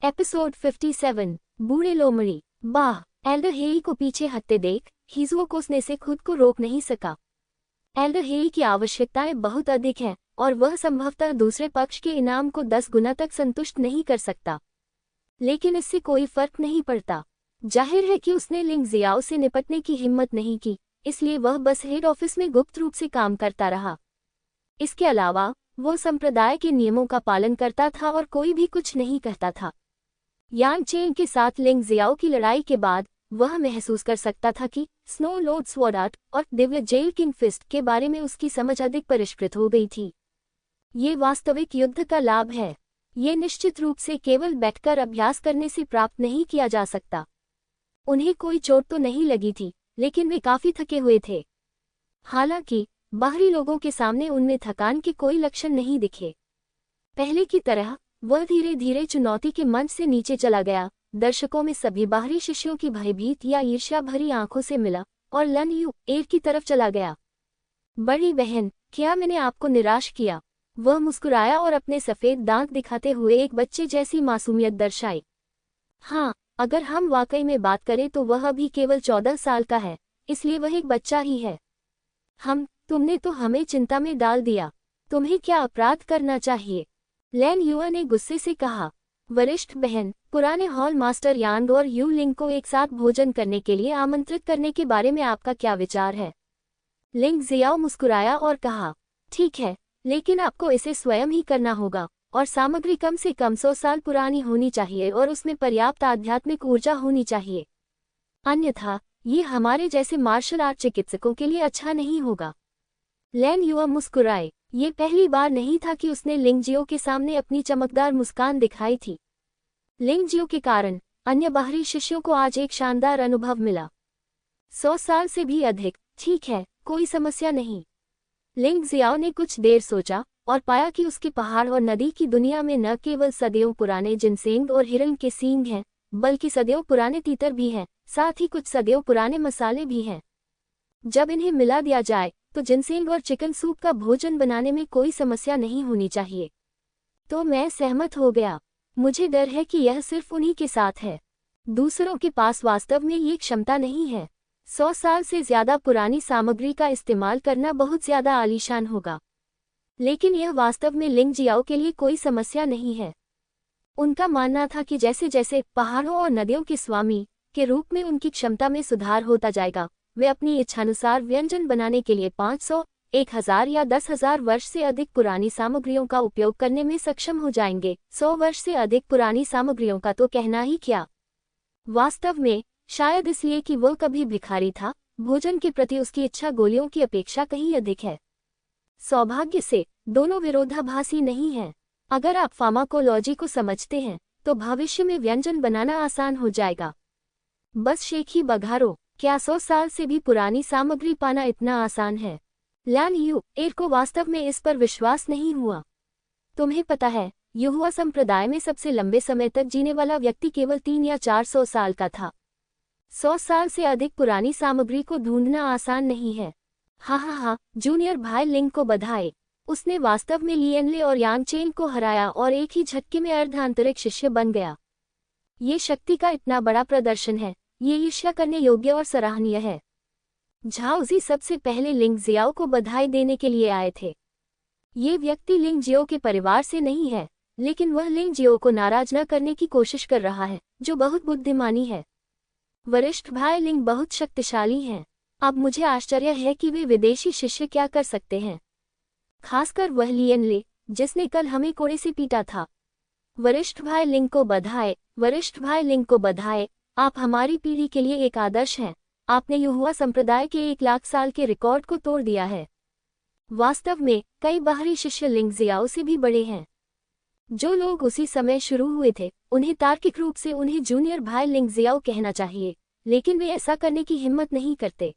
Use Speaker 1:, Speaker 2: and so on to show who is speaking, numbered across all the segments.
Speaker 1: Episode 57। बूढ़े लोमड़ी। बाह, एल्डर हेई को पीछे हटते देख हिजुओ को उसने से खुद को रोक नहीं सका। एल्डर हेई की आवश्यकताएं बहुत अधिक हैं और वह संभवतः दूसरे पक्ष के इनाम को 10 गुना तक संतुष्ट नहीं कर सकता, लेकिन इससे कोई फर्क नहीं पड़ता। जाहिर है कि उसने लिंग जियाओ से निपटने की हिम्मत नहीं की, इसलिए वह बस हेड ऑफिस में गुप्त रूप से काम करता रहा। इसके अलावा वो संप्रदाय के नियमों का पालन करता था और कोई भी कुछ नहीं कहता था। यांग चेन के साथ लिंग जियाओ की लड़ाई के बाद वह महसूस कर सकता था कि स्नो लॉर्ड स्वॉर्ड आर्ट और दिव्य जेल किंग फिस्ट के बारे में उसकी समझ अधिक परिष्कृत हो गई थी। ये वास्तविक युद्ध का लाभ है। ये निश्चित रूप से केवल बैठकर अभ्यास करने से प्राप्त नहीं किया जा सकता। उन्हें कोई चोट तो नहीं लगी थी, लेकिन वे काफी थके हुए थे। हालांकि बाहरी लोगों के सामने उनमें थकान के कोई लक्षण नहीं दिखे। पहले की तरह वह धीरे धीरे चुनौती के मंच से नीचे चला गया, दर्शकों में सभी बाहरी शिष्यों की भयभीत या ईर्ष्या भरी आंखों से मिला और लन यू एर की तरफ चला गया। बड़ी बहन, क्या मैंने आपको निराश किया? वह मुस्कुराया और अपने सफेद दांत दिखाते हुए एक बच्चे जैसी मासूमियत दर्शाई। हाँ, अगर हम वाकई में बात करें तो वह अभी केवल 14 साल का है, इसलिए वह एक बच्चा ही है। तुमने तो हमें चिंता में डाल दिया। तुम्हें क्या अपराध करना चाहिए? लैन युआ ने गुस्से से कहा। वरिष्ठ बहन, पुराने हॉल मास्टर यांग और यू लिंग को एक साथ भोजन करने के लिए आमंत्रित करने के बारे में आपका क्या विचार है? लिंग जियाओ मुस्कुराया और कहा, ठीक है, लेकिन आपको इसे स्वयं ही करना होगा और सामग्री कम से कम 100 साल पुरानी होनी चाहिए और उसमें पर्याप्त आध्यात्मिक ऊर्जा होनी चाहिए। अन्यथा ये हमारे जैसे मार्शल आर्ट चिकित्सकों के लिए अच्छा नहीं होगा। लैन युआ मुस्कुराए। ये पहली बार नहीं था कि उसने लिंगजियो के सामने अपनी चमकदार मुस्कान दिखाई थी। लिंगजियो के कारण अन्य बाहरी शिष्यों को आज एक शानदार अनुभव मिला। 100 साल से भी अधिक, ठीक है, कोई समस्या नहीं। लिंग जियाओ ने कुछ देर सोचा और पाया कि उसके पहाड़ और नदी की दुनिया में न केवल सदियों पुराने जिनसेंग और हिरण के सींग हैं, बल्कि सदियों पुराने तीतर भी हैं, साथ ही कुछ सदियों पुराने मसाले भी हैं। जब इन्हें मिला दिया जाए तो जिनसेंग और चिकन सूप का भोजन बनाने में कोई समस्या नहीं होनी चाहिए। तो मैं सहमत हो गया। मुझे डर है कि यह सिर्फ उन्हीं के साथ है। दूसरों के पास वास्तव में ये क्षमता नहीं है। 100 साल से ज्यादा पुरानी सामग्री का इस्तेमाल करना बहुत ज्यादा आलीशान होगा, लेकिन यह वास्तव में लिंग जियाओ के लिए कोई समस्या नहीं है। उनका मानना था कि जैसे जैसे पहाड़ों और नदियों के स्वामी के रूप में उनकी क्षमता में सुधार होता जाएगा, वे अपनी इच्छानुसार व्यंजन बनाने के लिए 500, 1000 या 10,000 वर्ष से अधिक पुरानी सामग्रियों का उपयोग करने में सक्षम हो जाएंगे। 100 वर्ष से अधिक पुरानी सामग्रियों का तो कहना ही क्या। वास्तव में शायद इसलिए कि वह कभी भिखारी था, भोजन के प्रति उसकी इच्छा गोलियों की अपेक्षा कहीं अधिक है। सौभाग्य से दोनों विरोधाभासी नहीं हैं। अगर आप फार्माकोलॉजी को समझते हैं तो भविष्य में व्यंजन बनाना आसान हो जाएगा। बस शेख ही बघारो। क्या 100 साल से भी पुरानी सामग्री पाना इतना आसान है? लैन यू एर को वास्तव में इस पर विश्वास नहीं हुआ। तुम्हें पता है, युहुआ संप्रदाय में सबसे लंबे समय तक जीने वाला व्यक्ति केवल 3 या 400 साल का था। 100 साल से अधिक पुरानी सामग्री को ढूंढना आसान नहीं है। हाँ, जूनियर भाई लिंग को बधाई। उसने वास्तव में लिएनले और यांग चेन को हराया और एक ही झटके में अर्धांतरिक शिष्य बन गया। ये शक्ति का इतना बड़ा प्रदर्शन है। ये ईर्ष्या करने योग्य और सराहनीय है। झाओजी सबसे पहले लिंग जियाओ को बधाई देने के लिए आए थे। ये व्यक्ति लिंग जियो के परिवार से नहीं है, लेकिन वह लिंग जियो को नाराज न करने की कोशिश कर रहा है, जो बहुत बुद्धिमानी है। वरिष्ठ भाई लिंग बहुत शक्तिशाली हैं। अब मुझे आश्चर्य है कि वे विदेशी शिष्य क्या कर सकते हैं, खासकर वह लिएनले, जिसने कल हमें कोड़े से पीटा था। वरिष्ठ भाई लिंग को बधाई। वरिष्ठ भाई लिंग को बधाई। आप हमारी पीढ़ी के लिए एक आदर्श हैं। आपने युहुआ संप्रदाय के 1 लाख साल के रिकॉर्ड को तोड़ दिया है। वास्तव में कई बाहरी शिष्य लिंग जियाओ से भी बड़े हैं। जो लोग उसी समय शुरू हुए थे, उन्हें तार्किक रूप से उन्हें जूनियर भाई लिंग जियाओ कहना चाहिए, लेकिन वे ऐसा करने की हिम्मत नहीं करते।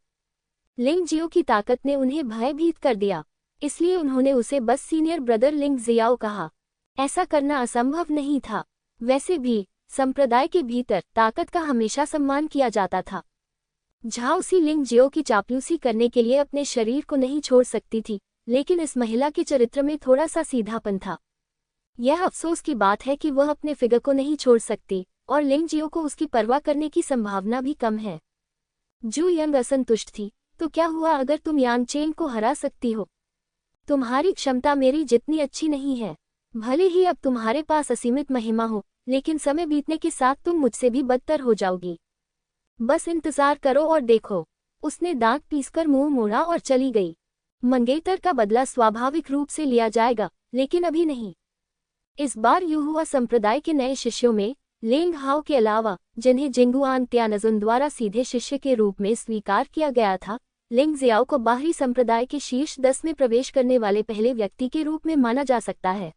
Speaker 1: लिंग जियो की ताकत ने उन्हें भयभीत कर दिया, इसलिए उन्होंने उसे बस सीनियर ब्रदर लिंग जियाओ कहा। ऐसा करना असंभव नहीं था। वैसे भी संप्रदाय के भीतर ताकत का हमेशा सम्मान किया जाता था। झाओसी लिंग जियो की चापलूसी करने के लिए अपने शरीर को नहीं छोड़ सकती थी, लेकिन इस महिला के चरित्र में थोड़ा सा सीधापन था। यह अफसोस की बात है कि वह अपने फिगर को नहीं छोड़ सकती और लिंग जियो को उसकी परवाह करने की संभावना भी कम है। जू यंग असंतुष्ट थी। तो क्या हुआ अगर तुम यांग चेन को हरा सकती हो? तुम्हारी क्षमता मेरी जितनी अच्छी नहीं है। भले ही अब तुम्हारे पास असीमित महिमा हो, लेकिन समय बीतने के साथ तुम मुझसे भी बदतर हो जाओगी। बस इंतजार करो और देखो। उसने दांत पीसकर मुंह मोड़ा और चली गई। मंगेतर का बदला स्वाभाविक रूप से लिया जाएगा, लेकिन अभी नहीं। इस बार युहुआ संप्रदाय के नए शिष्यों में लेंग हाओ के अलावा, जिन्हें जिंगुआन त्यानजुन द्वारा सीधे शिष्य के रूप में स्वीकार किया गया था, लिंग जियाओ को बाहरी संप्रदाय के शीर्ष 10 में प्रवेश करने वाले पहले व्यक्ति के रूप में माना जा सकता है।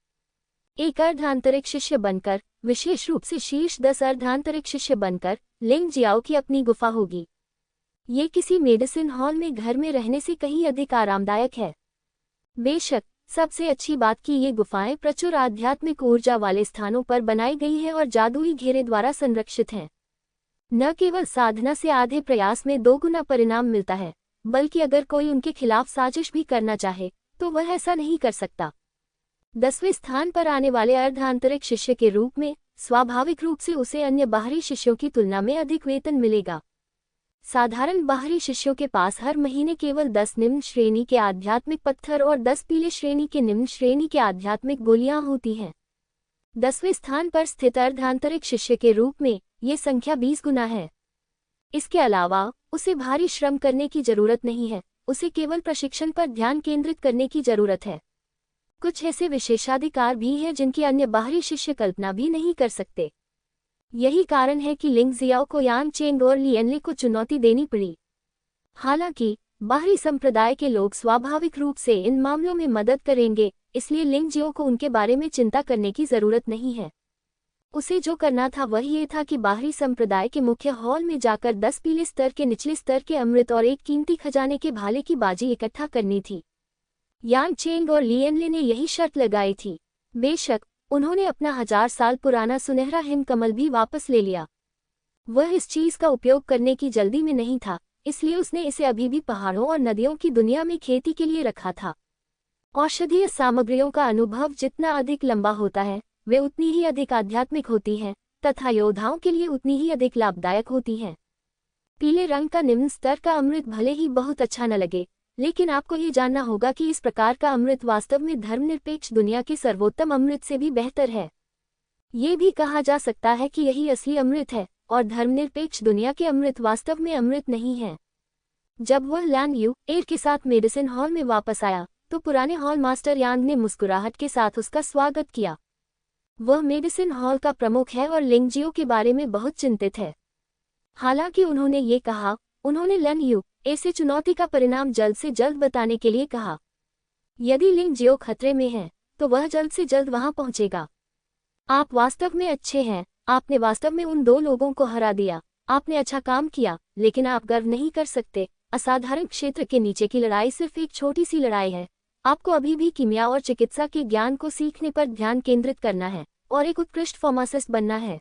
Speaker 1: एक अर्धांतरिक शिष्य बनकर, विशेष रूप से शीर्ष 10 अर्धांतरिक शिष्य बनकर, लिंग जियाओ की अपनी गुफा होगी। ये किसी मेडिसिन हॉल में घर में रहने से कहीं अधिक आरामदायक है। बेशक, सबसे अच्छी बात कि ये गुफाएं प्रचुर आध्यात्मिक ऊर्जा वाले स्थानों पर बनाई गई हैं और जादुई घेरे द्वारा संरक्षित हैं। न केवल साधना से आधे प्रयास में 2 गुना परिणाम मिलता है, बल्कि अगर कोई उनके खिलाफ साजिश भी करना चाहे तो वह ऐसा नहीं कर सकता। 10वें स्थान पर आने वाले अर्धांतरिक शिष्य के रूप में स्वाभाविक रूप से उसे अन्य बाहरी शिष्यों की तुलना में अधिक वेतन मिलेगा। साधारण बाहरी शिष्यों के पास हर महीने केवल 10 निम्न श्रेणी के आध्यात्मिक पत्थर और 10 पीले श्रेणी के निम्न श्रेणी के आध्यात्मिक गोलियां होती हैं। 10वें स्थान पर स्थित अर्धांतरिक शिष्य के रूप में ये संख्या 20 गुना है। इसके अलावा उसे भारी श्रम करने की जरूरत नहीं है, उसे केवल प्रशिक्षण पर ध्यान केंद्रित करने की जरूरत है। कुछ ऐसे विशेषाधिकार भी हैं जिनकी अन्य बाहरी शिष्य कल्पना भी नहीं कर सकते। यही कारण है कि लिंग जियाओ को यांग चेंग और लिएनले को चुनौती देनी पड़ी। हालांकि बाहरी संप्रदाय के लोग स्वाभाविक रूप से इन मामलों में मदद करेंगे, इसलिए लिंग जियो को उनके बारे में चिंता करने की जरूरत नहीं है। उसे जो करना था वह ये था कि बाहरी संप्रदाय के मुख्य हॉल में जाकर 10 पीले स्तर के निचले स्तर के अमृत और एक कीमती खजाने के भाले की बाजी इकट्ठा करनी थी। यांग चेंग और लिएनले ने यही शर्त लगाई थी। बेशक, उन्होंने अपना 1000 साल पुराना सुनहरा हिमकमल भी वापस ले लिया। वह इस चीज का उपयोग करने की जल्दी में नहीं था, इसलिए उसने इसे अभी भी पहाड़ों और नदियों की दुनिया में खेती के लिए रखा था। औषधीय सामग्रियों का अनुभव जितना अधिक लंबा होता है, वे उतनी ही अधिक आध्यात्मिक होती हैं तथा योद्धाओं के लिए उतनी ही अधिक लाभदायक होती हैं। पीले रंग का निम्न स्तर का अमृत भले ही बहुत अच्छा न लगे, लेकिन आपको ये जानना होगा कि इस प्रकार का अमृत वास्तव में धर्मनिरपेक्ष दुनिया के सर्वोत्तम अमृत से भी बेहतर है। ये भी कहा जा सकता है कि यही असली अमृत है और धर्मनिरपेक्ष दुनिया के अमृत वास्तव में अमृत नहीं है। जब वह लैन यू एर के साथ मेडिसिन हॉल में वापस आया तो पुराने हॉल मास्टर यांग ने मुस्कुराहट के साथ उसका स्वागत किया। वह मेडिसिन हॉल का प्रमुख है और लिंग जियो के बारे में बहुत चिंतित है। हालांकि उन्होंने ये कहा, उन्होंने लैन यू एर से चुनौती का परिणाम जल्द से जल्द बताने के लिए कहा। यदि लिंग जियो खतरे में है तो वह जल्द से जल्द वहां पहुंचेगा। आप वास्तव में अच्छे हैं, आपने वास्तव में उन 2 लोगों को हरा दिया। आपने अच्छा काम किया, लेकिन आप गर्व नहीं कर सकते। असाधारण क्षेत्र के नीचे की लड़ाई सिर्फ एक छोटी सी लड़ाई है। आपको अभी भी कीमिया और चिकित्सा के ज्ञान को सीखने पर ध्यान केंद्रित करना है और एक उत्कृष्ट फार्मासिस्ट बनना है।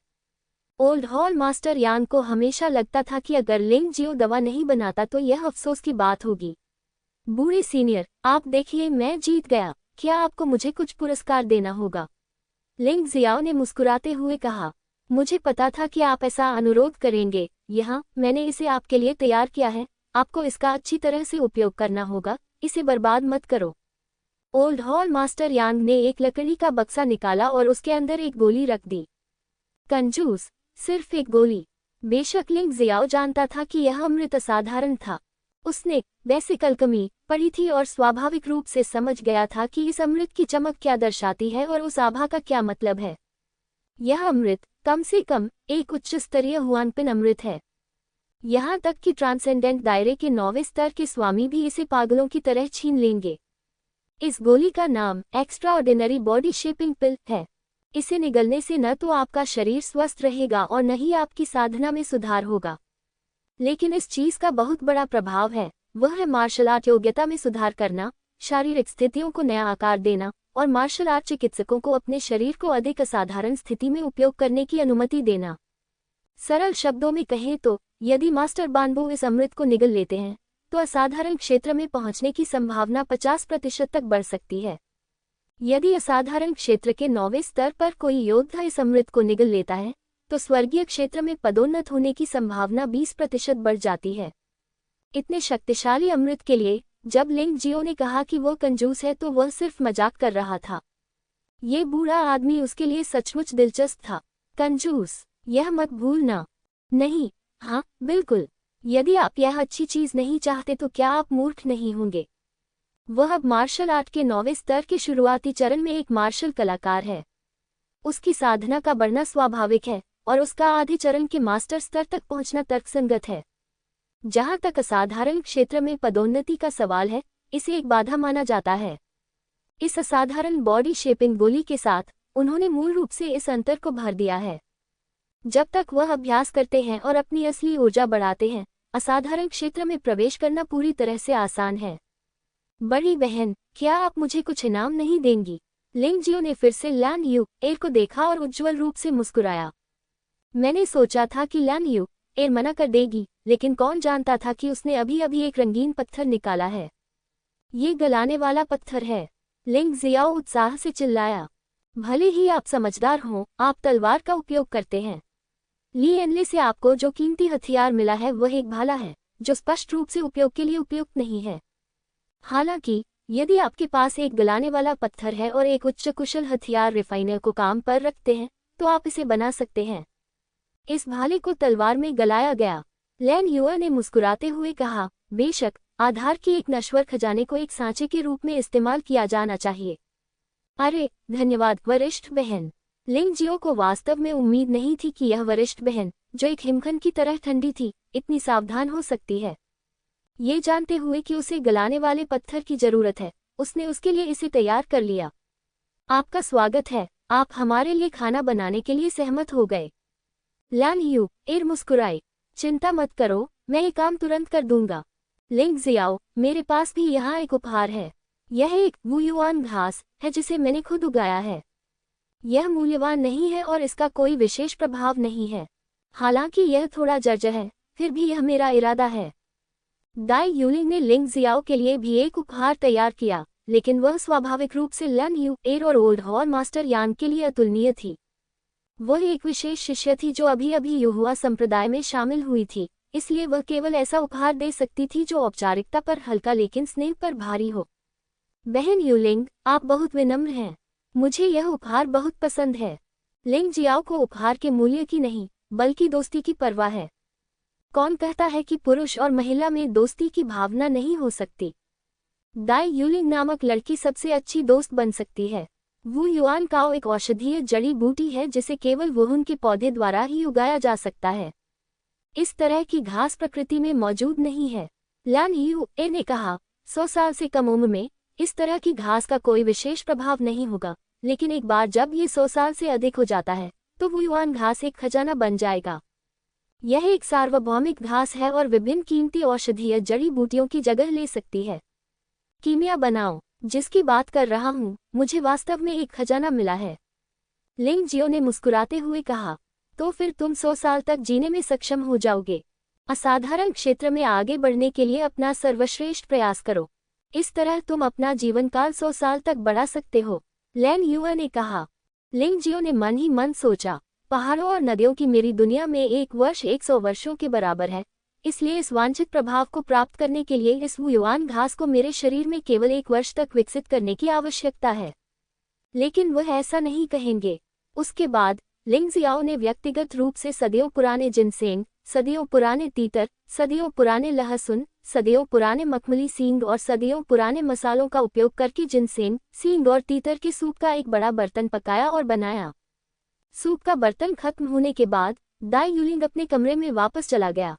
Speaker 1: ओल्ड हॉल मास्टर यांग को हमेशा लगता था कि अगर लिंग जियो दवा नहीं बनाता तो यह अफसोस की बात होगी। बूढ़े सीनियर, आप देखिए, मैं जीत गया। क्या आपको मुझे कुछ पुरस्कार देना होगा? लिंग जियाओ ने मुस्कुराते हुए कहा, मुझे पता था कि आप ऐसा अनुरोध करेंगे। यहाँ, मैंने इसे आपके लिए तैयार किया है। आपको इसका अच्छी तरह से उपयोग करना होगा, इसे बर्बाद मत करो। ओल्ड हॉल मास्टर यांग ने एक लकड़ी का बक्सा निकाला और उसके अंदर एक गोली रख दी। कंजूस, सिर्फ एक गोली। बेशक लिंग जियाओ जानता था कि यह अमृत असाधारण था। उसने वैसे कलकमी पढ़ी थी और स्वाभाविक रूप से समझ गया था कि इस अमृत की चमक क्या दर्शाती है और उस आभा का क्या मतलब है। यह अमृत कम से कम एक उच्च स्तरीय हुआनपिन अमृत है। यहाँ तक कि ट्रांसेंडेंट दायरे के 9वें स्तर के स्वामी भी इसे पागलों की तरह छीन लेंगे। इस गोली का नाम एक्स्ट्रा ऑर्डिनरी बॉडी शेपिंग पिल है। इसे निगलने से न तो आपका शरीर स्वस्थ रहेगा और न ही आपकी साधना में सुधार होगा, लेकिन इस चीज का बहुत बड़ा प्रभाव है। वह है मार्शल आर्ट योग्यता में सुधार करना, शारीरिक स्थितियों को नया आकार देना और मार्शल आर्ट चिकित्सकों को अपने शरीर को अधिक असाधारण स्थिति में उपयोग करने की अनुमति देना। सरल शब्दों में कहें तो, यदि मास्टर बानबू इस अमृत को निगल लेते हैं तो असाधारण क्षेत्र में पहुंचने की संभावना 50% तक बढ़ सकती है। यदि असाधारण क्षेत्र के 9वें स्तर पर कोई योद्धा इस अमृत को निगल लेता है तो स्वर्गीय क्षेत्र में पदोन्नत होने की संभावना 20% बढ़ जाती है। इतने शक्तिशाली अमृत के लिए जब लिंग जियो ने कहा कि वह कंजूस है तो वह सिर्फ मजाक कर रहा था। ये बूढ़ा आदमी उसके लिए सचमुच दिलचस्प था। कंजूस, यह मत भूलना। नहीं, हाँ बिल्कुल। यदि आप यह अच्छी चीज नहीं चाहते तो क्या आप मूर्ख नहीं होंगे? वह अब मार्शल आर्ट के 9वें स्तर के शुरुआती चरण में एक मार्शल कलाकार है। उसकी साधना का बढ़ना स्वाभाविक है और उसका आधे चरण के मास्टर स्तर तक पहुंचना तर्कसंगत है। जहां तक असाधारण क्षेत्र में पदोन्नति का सवाल है, इसे एक बाधा माना जाता है। इस असाधारण बॉडी शेपिंग गोली के साथ उन्होंने मूल रूप से इस अंतर को भर दिया है। जब तक वह अभ्यास करते हैं और अपनी असली ऊर्जा बढ़ाते हैं, असाधारण क्षेत्र में प्रवेश करना पूरी तरह से आसान है। बड़ी बहन, क्या आप मुझे कुछ इनाम नहीं देंगी? लिंग जियो ने फिर से लैन यू एर को देखा और उज्ज्वल रूप से मुस्कुराया। मैंने सोचा था कि लैन यू एर मना कर देगी, लेकिन कौन जानता था कि उसने अभी अभी एक रंगीन पत्थर निकाला है। ये गलाने वाला पत्थर है। लिंग जियाओ उत्साह से चिल्लाया। भले ही आप समझदार हों, आप तलवार का उपयोग करते हैं। ली एनले से आपको जो कीमती हथियार मिला है वह एक भाला है जो स्पष्ट रूप से उपयोग के लिए उपयुक्त नहीं है। हालांकि यदि आपके पास एक गलाने वाला पत्थर है और एक उच्च कुशल हथियार रिफाइनर को काम पर रखते हैं तो आप इसे बना सकते हैं। इस भाले को तलवार में गलाया गया। लैन युआ ने मुस्कुराते हुए कहा, बेशक आधार की एक नश्वर खजाने को एक सांचे के रूप में इस्तेमाल किया जाना चाहिए। अरे धन्यवाद वरिष्ठ बहन। लिंग जियो को वास्तव में उम्मीद नहीं थी कि यह वरिष्ठ बहन, जो एक हिमखंड की तरह ठंडी थी, इतनी सावधान हो सकती है। ये जानते हुए कि उसे गलाने वाले पत्थर की जरूरत है, उसने उसके लिए इसे तैयार कर लिया। आपका स्वागत है, आप हमारे लिए खाना बनाने के लिए सहमत हो गए। लैन यू एर मुस्कुराई। चिंता मत करो, मैं ये काम तुरंत कर दूंगा। लिंग जियाओ, मेरे पास भी यहाँ एक उपहार है। यह एक वुयुआन घास है जिसे मैंने खुद उगाया है। यह मूल्यवान नहीं है और इसका कोई विशेष प्रभाव नहीं है। हालांकि यह थोड़ा जर्जर है, फिर भी यह मेरा इरादा है। दाई यूलिंग ने लिंग जियाओ के लिए भी एक उपहार तैयार किया, लेकिन वह स्वाभाविक रूप से लैन यू एर और ओल्ड हॉर मास्टर यान के लिए अतुलनीय थी। वह एक विशेष शिष्य थी जो अभी अभी युहुआ संप्रदाय में शामिल हुई थी, इसलिए वह केवल ऐसा उपहार दे सकती थी जो औपचारिकता पर हल्का लेकिन स्नेह पर भारी हो। बहन यूलिंग, आप बहुत विनम्र हैं। मुझे यह उपहार बहुत पसंद है। लिंग जियाओ को उपहार के मूल्य की नहीं, बल्कि दोस्ती की परवाह है। कौन कहता है कि पुरुष और महिला में दोस्ती की भावना नहीं हो सकती? दाई यूलिंग नामक लड़की सबसे अच्छी दोस्त बन सकती है। वू युआन काओ एक औषधीय जड़ी बूटी है जिसे केवल वुहुन के पौधे द्वारा ही उगाया जा सकता है। इस तरह की घास प्रकृति में मौजूद नहीं है। लैन यू एर ने कहा, 100 साल से कम उम्र में इस तरह की घास का कोई विशेष प्रभाव नहीं होगा, लेकिन एक बार जब ये 100 साल से अधिक हो जाता है तो वुयुआन घास एक खजाना बन जाएगा। यह एक सार्वभौमिक घास है और विभिन्न कीमती औषधीय जड़ी बूटियों की जगह ले सकती है। कीमिया बनाओ, जिसकी बात कर रहा हूँ, मुझे वास्तव में एक खजाना मिला है। लिंग जियो ने मुस्कुराते हुए कहा, तो फिर तुम 100 साल तक जीने में सक्षम हो जाओगे। असाधारण क्षेत्र में आगे बढ़ने के लिए अपना सर्वश्रेष्ठ प्रयास करो। इस तरह तुम अपना जीवनकाल 100 साल तक बढ़ा सकते हो, लैन युआ ने कहा। लिंग जियो ने मन ही मन सोचा, पहाड़ों और नदियों की मेरी दुनिया में एक वर्ष 100 वर्षों के बराबर है, इसलिए इस वांछित प्रभाव को प्राप्त करने के लिए इस वुयुआन घास को मेरे शरीर में केवल 1 वर्ष तक विकसित करने की आवश्यकता है। लेकिन वह ऐसा नहीं कहेंगे। उसके बाद लिंग जियाओ ने व्यक्तिगत रूप से सदियों पुराने जिनसेंग, सदियों पुराने तीतर, सदियों पुराने लहसुन, सदियों पुराने मखमली सींग और सदियों पुराने मसालों का उपयोग करके जिनसेंग, सींग और तीतर के सूप का एक बड़ा बर्तन पकाया और बनाया। सूप का बर्तन खत्म होने के बाद दाई यूलिंग अपने कमरे में वापस चला गया।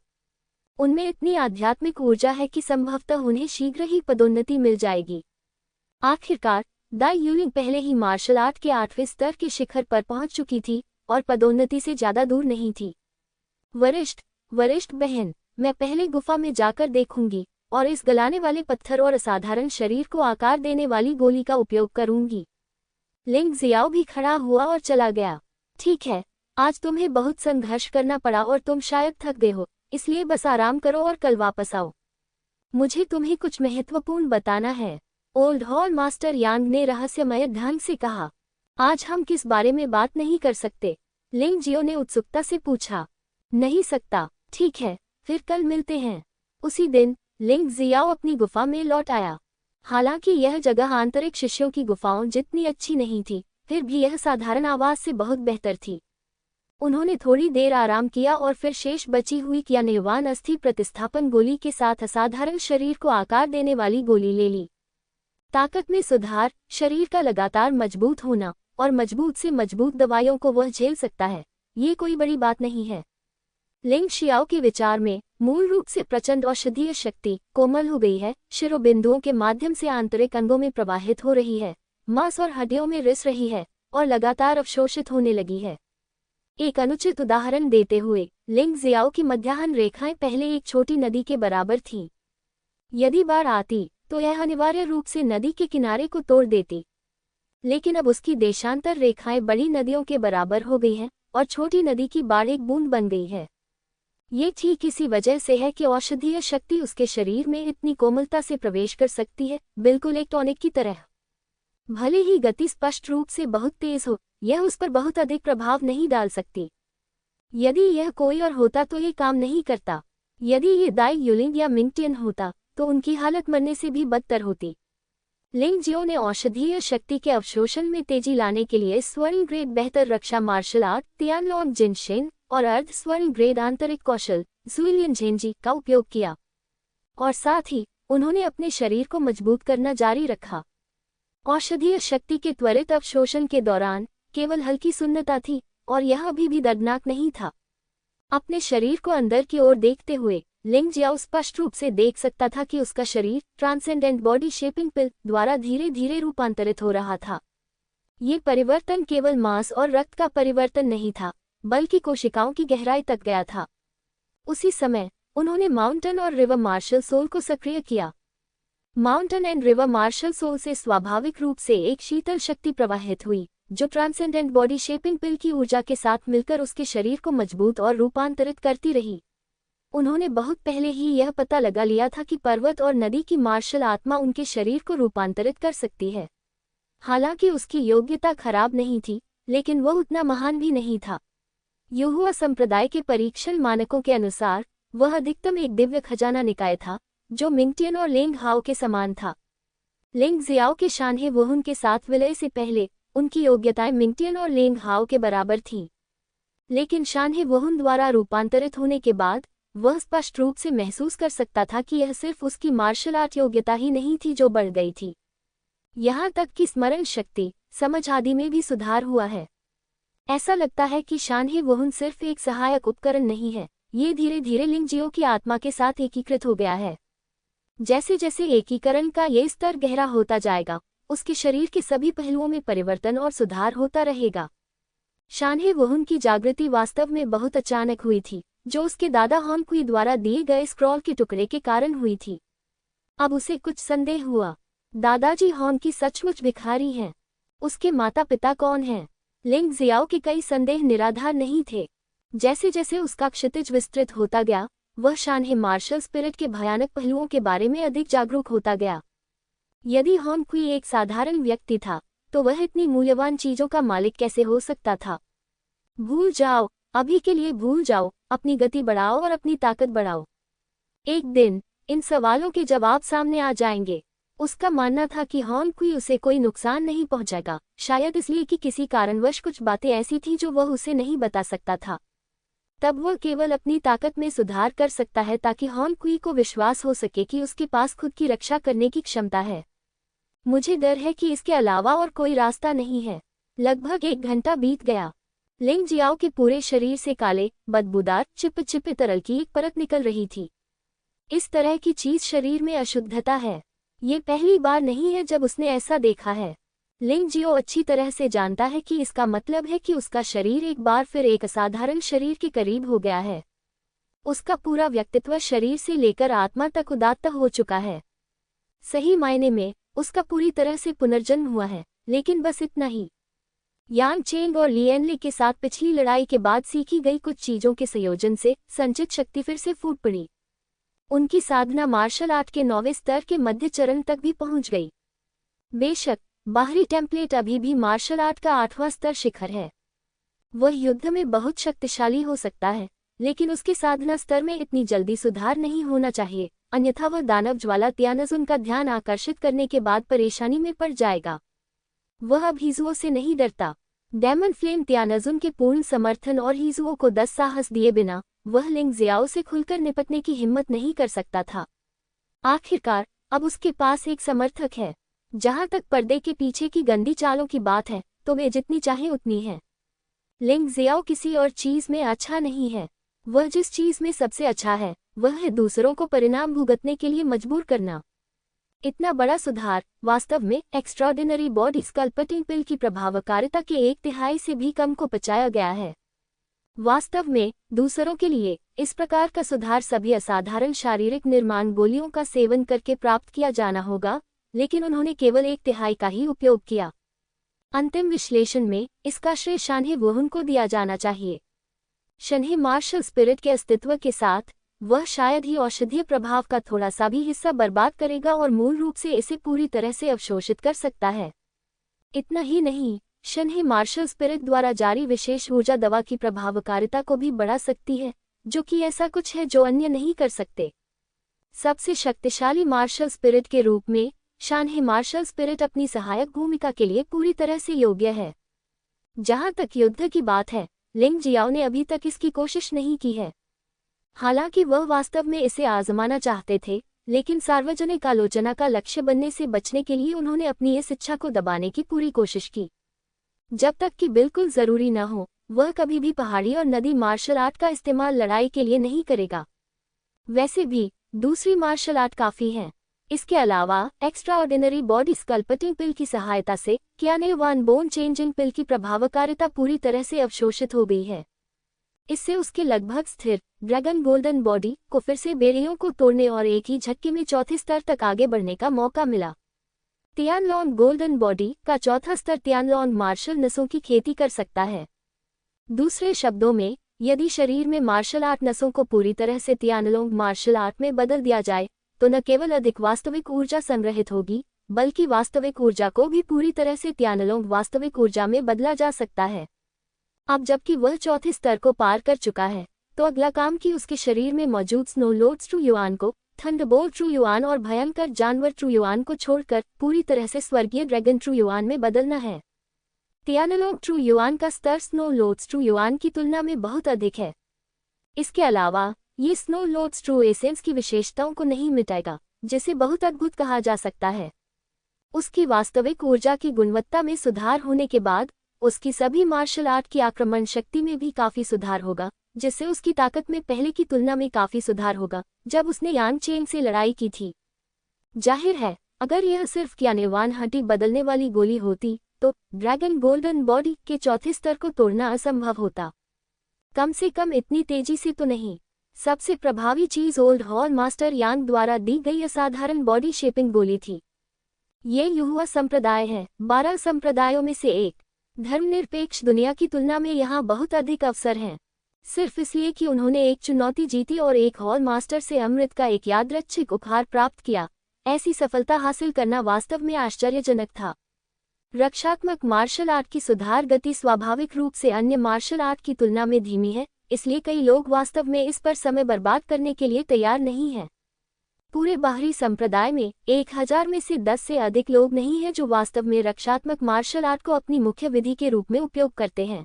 Speaker 1: उनमें इतनी आध्यात्मिक ऊर्जा है कि संभवतः उन्हें शीघ्र ही पदोन्नति मिल जाएगी। आखिरकार दाई यूलिंग पहले ही मार्शल आर्ट के 8वें स्तर के शिखर पर पहुंच चुकी थी और पदोन्नति से ज्यादा दूर नहीं थी। वरिष्ठ बहन, मैं पहले गुफा में जाकर देखूंगी और इस गलाने वाले पत्थर और असाधारण शरीर को आकार देने वाली गोली का उपयोग करूंगी। लिंग जियाओ भी खड़ा हुआ और चला गया। ठीक है, आज तुम्हें बहुत संघर्ष करना पड़ा और तुम शायद थक गए हो, इसलिए बस आराम करो और कल वापस आओ। मुझे तुम्हें कुछ महत्वपूर्ण बताना है। ओल्ड हॉल मास्टर यांग ने रहस्यमय ढंग से कहा। आज हम किस बारे में बात नहीं कर सकते? लिंग जियो ने उत्सुकता से पूछा। नहीं सकता। ठीक है, फिर कल मिलते हैं। उसी दिन लिंग जियाओ अपनी गुफा में लौट आया। हालांकि यह जगह आंतरिक शिष्यों की गुफाओं जितनी अच्छी नहीं थी, फिर भी यह साधारण आवाज से बहुत बेहतर थी। उन्होंने थोड़ी देर आराम किया और फिर शेष बची हुई क्यानेवान अस्थि प्रतिस्थापन गोली के साथ असाधारण शरीर को आकार देने वाली गोली ले ली। ताकत में सुधार, शरीर का लगातार मजबूत होना और मजबूत से मजबूत दवाइयों को वह झेल सकता है, ये कोई बड़ी बात नहीं है। लिंग शियाओ के विचार में मूल रूप से प्रचंड औषधीय शक्ति कोमल हो गई है, शिरोबिंदुओं के माध्यम से आंतरिक अंगों में प्रवाहित हो रही है, मांस और हड्डियों में रिस रही है और लगातार अवशोषित होने लगी है। एक अनुचित उदाहरण देते हुए, लिंग जियाओ की मध्याह्न रेखाएं पहले एक छोटी नदी के बराबर थीं। यदि बाढ़ आती तो यह अनिवार्य रूप से नदी के किनारे को तोड़ देती, लेकिन अब उसकी देशांतर रेखाएं बड़ी नदियों के बराबर हो गई हैं और छोटी नदी की बाढ़ एक बूंद बन गई है। ये ठीक इसी वजह से है कि औषधीय शक्ति उसके शरीर में इतनी कोमलता से प्रवेश कर सकती है, बिल्कुल एक टॉनिक की तरह। भले ही गति स्पष्ट रूप से बहुत तेज हो, यह उस पर बहुत अधिक प्रभाव नहीं डाल सकती। यदि यह कोई और होता तो ये काम नहीं करता। यदि ये दाई युलिंग या मिंगटियन होता तो उनकी हालत मरने से भी बदतर होती। लिंग जियो ने औषधीय शक्ति के अवशोषण में तेजी लाने के लिए स्वर्ण ग्रेड बेहतर रक्षा मार्शल आर्ट तियानलोंग जिनशेन और अर्ध स्वर्ण ग्रेड आंतरिक कौशल जुइलियन झेंजी का उपयोग किया, और साथ ही उन्होंने अपने शरीर को मजबूत करना जारी रखा। औषधीय शक्ति के त्वरित अवशोषण के दौरान केवल हल्की सुन्नता थी और यह अभी भी दर्दनाक नहीं था। अपने शरीर को अंदर की ओर देखते हुए लिंग जियाओ स्पष्ट रूप से देख सकता था कि उसका शरीर ट्रांसेंडेंट बॉडी शेपिंग पिल द्वारा धीरे धीरे रूपांतरित हो रहा था। ये परिवर्तन केवल मांस और रक्त का परिवर्तन नहीं था, बल्कि कोशिकाओं की गहराई तक गया था। उसी समय उन्होंने माउंटेन और रिवर मार्शल सोल को सक्रिय किया। Mountain and river martial soul से स्वाभाविक रूप से एक शीतल शक्ति प्रवाहित हुई, जो ट्रांसेंडेंट बॉडी शेपिंग पिल की ऊर्जा के साथ मिलकर उसके शरीर को मजबूत और रूपांतरित करती रही। उन्होंने बहुत पहले ही यह पता लगा लिया था कि पर्वत और नदी की मार्शल आत्मा उनके शरीर को रूपांतरित कर सकती है। हालांकि उसकी योग्यता खराब नहीं थी, लेकिन वह उतना महान भी नहीं था। युहुआ संप्रदाय के परीक्षण मानकों के अनुसार वह अधिकतम एक दिव्य खजाना निकाय था, जो मिंगटियन और लेंग हाओ के समान था। लिंग जियाओ के शानहे वुहुन के साथ विलय से पहले उनकी योग्यताएं मिंगटियन और लेंग हाओ के बराबर थीं, लेकिन शानहे वुहुन द्वारा रूपांतरित होने के बाद वह स्पष्ट रूप से महसूस कर सकता था कि यह सिर्फ उसकी मार्शल आर्ट योग्यता ही नहीं थी जो बढ़ गई थी, यहाँ तक कि स्मरण शक्ति, समझ आदि में भी सुधार हुआ है। ऐसा लगता है कि शानहे वुहुन सिर्फ एक सहायक उपकरण नहीं है, ये धीरे धीरे लिंग जियो की आत्मा के साथ एकीकृत हो गया है। जैसे जैसे एकीकरण का ये स्तर गहरा होता जाएगा, उसके शरीर के सभी पहलुओं में परिवर्तन और सुधार होता रहेगा। शानहे वुहुन की जागृति वास्तव में बहुत अचानक हुई थी, जो उसके दादा हॉन कुई द्वारा दिए गए स्क्रॉल के टुकड़े के कारण हुई थी। अब उसे कुछ संदेह हुआ, दादाजी हॉन की सचमुच भिखारी हैं। उसके माता पिता कौन हैं? लिंग जियाओ के कई संदेह निराधार नहीं थे। जैसे जैसे उसका क्षितिज विस्तृत होता गया, वह शानहे मार्शल स्पिरिट के भयानक पहलुओं के बारे में अधिक जागरूक होता गया। यदि हॉन कुई एक साधारण व्यक्ति था, तो वह इतनी मूल्यवान चीजों का मालिक कैसे हो सकता था? भूल जाओ, अभी के लिए भूल जाओ, अपनी गति बढ़ाओ और अपनी ताकत बढ़ाओ। एक दिन इन सवालों के जवाब सामने आ जाएंगे। उसका मानना था कि हॉन कुई उसे कोई नुकसान नहीं पहुंचाएगा, शायद इसलिए कि किसी कारणवश कुछ बातें ऐसी थीं जो वह उसे नहीं बता सकता था। तब वह केवल अपनी ताकत में सुधार कर सकता है ताकि हॉन कुई को विश्वास हो सके कि उसके पास खुद की रक्षा करने की क्षमता है। मुझे डर है कि इसके अलावा और कोई रास्ता नहीं है। लगभग 1 घंटा बीत गया। लिंग जियाओ के पूरे शरीर से काले, बदबूदार, चिपचिपे तरल की एक परत निकल रही थी। इस तरह की चीज शरीर में अशुद्धता है। ये पहली बार नहीं है जब उसने ऐसा देखा है। लिंग जियो अच्छी तरह से जानता है कि इसका मतलब है कि उसका शरीर एक बार फिर एक असाधारण शरीर के करीब हो गया है। उसका पूरा व्यक्तित्व शरीर से लेकर आत्मा तक उदात्त हो चुका है। सही मायने में उसका पूरी तरह से पुनर्जन्म हुआ है, लेकिन बस इतना ही। यांग चेंग और लिएनली के साथ पिछली लड़ाई के बाद सीखी गई कुछ चीजों के संयोजन से संचित शक्ति फिर से फूट पड़ी। उनकी साधना मार्शल आर्ट के 9वें स्तर के मध्य चरण तक भी पहुंच गई। बेशक बाहरी टेम्पलेट अभी भी मार्शल आर्ट का 8वां स्तर शिखर है। वह युद्ध में बहुत शक्तिशाली हो सकता है, लेकिन उसके साधना स्तर में इतनी जल्दी सुधार नहीं होना चाहिए, अन्यथा वह दानव ज्वाला तियानजुन का ध्यान आकर्षित करने के बाद परेशानी में पड़ जाएगा। वह अब हिजुओ से नहीं डरता। डेमन फ्लेम तियानजुन के पूर्ण समर्थन और हिजुओ को 10 साहस दिए बिना वह लिंग जियाओ से खुलकर निपटने की हिम्मत नहीं कर सकता था। आखिरकार अब उसके पास एक समर्थक है। जहां तक पर्दे के पीछे की गंदी चालों की बात है तो वे जितनी चाहे उतनी है। लिंग जियाओ किसी और चीज में अच्छा नहीं है। वह जिस चीज में सबसे अच्छा है वह है दूसरों को परिणाम भुगतने के लिए मजबूर करना। इतना बड़ा सुधार वास्तव में एक्स्ट्राऑर्डिनरी बॉडी स्कल्पटिंग पिल की प्रभावकारिता के 1/3 से भी कम को पचाया गया है। वास्तव में दूसरों के लिए इस प्रकार का सुधार सभी असाधारण शारीरिक निर्माण गोलियों का सेवन करके प्राप्त किया जाना होगा, लेकिन उन्होंने केवल 1/3 का ही उपयोग किया। अंतिम विश्लेषण में इसका श्रेय शान्हे वुहुन को दिया जाना चाहिए। शन्हे मार्शल स्पिरिट के अस्तित्व के साथ वह शायद ही औषधीय प्रभाव का थोड़ा सा भी हिस्सा बर्बाद करेगा और मूल रूप से इसे पूरी तरह से अवशोषित कर सकता है। इतना ही नहीं, शन्हे मार्शल स्पिरिट द्वारा जारी विशेष ऊर्जा दवा की प्रभावकारिता को भी बढ़ा सकती है, जो कि ऐसा कुछ है जो अन्य नहीं कर सकते। सबसे शक्तिशाली मार्शल स्पिरिट के रूप में शान्हे मार्शल स्पिरिट अपनी सहायक भूमिका के लिए पूरी तरह से योग्य है। जहां तक युद्ध की बात है, लिंग जियाओ ने अभी तक इसकी कोशिश नहीं की है। हालांकि वह वास्तव में इसे आजमाना चाहते थे, लेकिन सार्वजनिक आलोचना का लक्ष्य बनने से बचने के लिए उन्होंने अपनी इस इच्छा को दबाने की पूरी कोशिश की। जब तक कि बिल्कुल जरूरी न हो, वह कभी भी पहाड़ी और नदी मार्शल आर्ट का इस्तेमाल लड़ाई के लिए नहीं करेगा। वैसे भी दूसरी मार्शल आर्ट काफी है। इसके अलावा एक्स्ट्राऑर्डिनरी बॉडी स्कल्पटिंग पिल की सहायता से कियाने वान बोन चेंजिंग पिल की प्रभावकारिता पूरी तरह से अवशोषित हो गई है। इससे उसके लगभग स्थिर ड्रैगन गोल्डन बॉडी को फिर से बेड़ियों को तोड़ने और एक ही झटके में चौथे स्तर तक आगे बढ़ने का मौका मिला। तियानलोंग गोल्डन बॉडी का चौथा स्तर तियानलोंग मार्शल नसों की खेती कर सकता है। दूसरे शब्दों में, यदि शरीर में मार्शल आर्ट नसों को पूरी तरह से तियानलोंग मार्शल आर्ट में बदल दिया जाए, तो न केवल अधिक वास्तविक ऊर्जा संग्रहित होगी, बल्कि वास्तविक ऊर्जा को भी पूरी तरह से तियानलोंग वास्तविक ऊर्जा में बदला जा सकता है। अब जबकि वह चौथे स्तर को पार कर चुका है, तो अगला काम कि उसके शरीर में मौजूद स्नो लोड्स ट्रू युआन को थंडरबोल्ट ट्रू युआन और भयंकर जानवर ट्रू युआन को छोड़कर पूरी तरह से स्वर्गीय ड्रैगन ट्रू युआन में बदलना है। तियानलोंग ट्रू युआन का स्तर स्नो लोड्स ट्रू युआन की तुलना में बहुत अधिक है। इसके अलावा ये स्नो लोड्स ट्रू एसेंस की विशेषताओं को नहीं मिटाएगा, जिसे बहुत अद्भुत कहा जा सकता है। उसकी वास्तविक ऊर्जा की गुणवत्ता में सुधार होने के बाद उसकी सभी मार्शल आर्ट की आक्रमण शक्ति में भी काफी सुधार होगा, जिससे उसकी ताकत में पहले की तुलना में काफी सुधार होगा जब उसने यांग चेंग से लड़ाई की थी। जाहिर है, अगर यह सिर्फ कियाने वान हड्डी बदलने वाली गोली होती तो ड्रैगन गोल्डन बॉडी के चौथे स्तर को तोड़ना असंभव होता। कम से कम इतनी तेजी से तो नहीं। सबसे प्रभावी चीज ओल्ड हॉल मास्टर यांग द्वारा दी गई असाधारण बॉडी शेपिंग गोली थी। ये युहुआ संप्रदाय है, 12 संप्रदायों में से एक। धर्मनिरपेक्ष दुनिया की तुलना में यहाँ बहुत अधिक अवसर हैं, सिर्फ इसलिए कि उन्होंने एक चुनौती जीती और एक हॉल मास्टर से अमृत का एक यादृच्छिक उपहार प्राप्त किया। ऐसी सफलता हासिल करना वास्तव में आश्चर्यजनक था। रक्षात्मक मार्शल आर्ट की सुधार गति स्वाभाविक रूप से अन्य मार्शल आर्ट की तुलना में धीमी है, इसलिए कई लोग वास्तव में इस पर समय बर्बाद करने के लिए तैयार नहीं हैं। पूरे बाहरी संप्रदाय में 1000 में से 10 से अधिक लोग नहीं हैं जो वास्तव में रक्षात्मक मार्शल आर्ट को अपनी मुख्य विधि के रूप में उपयोग करते हैं।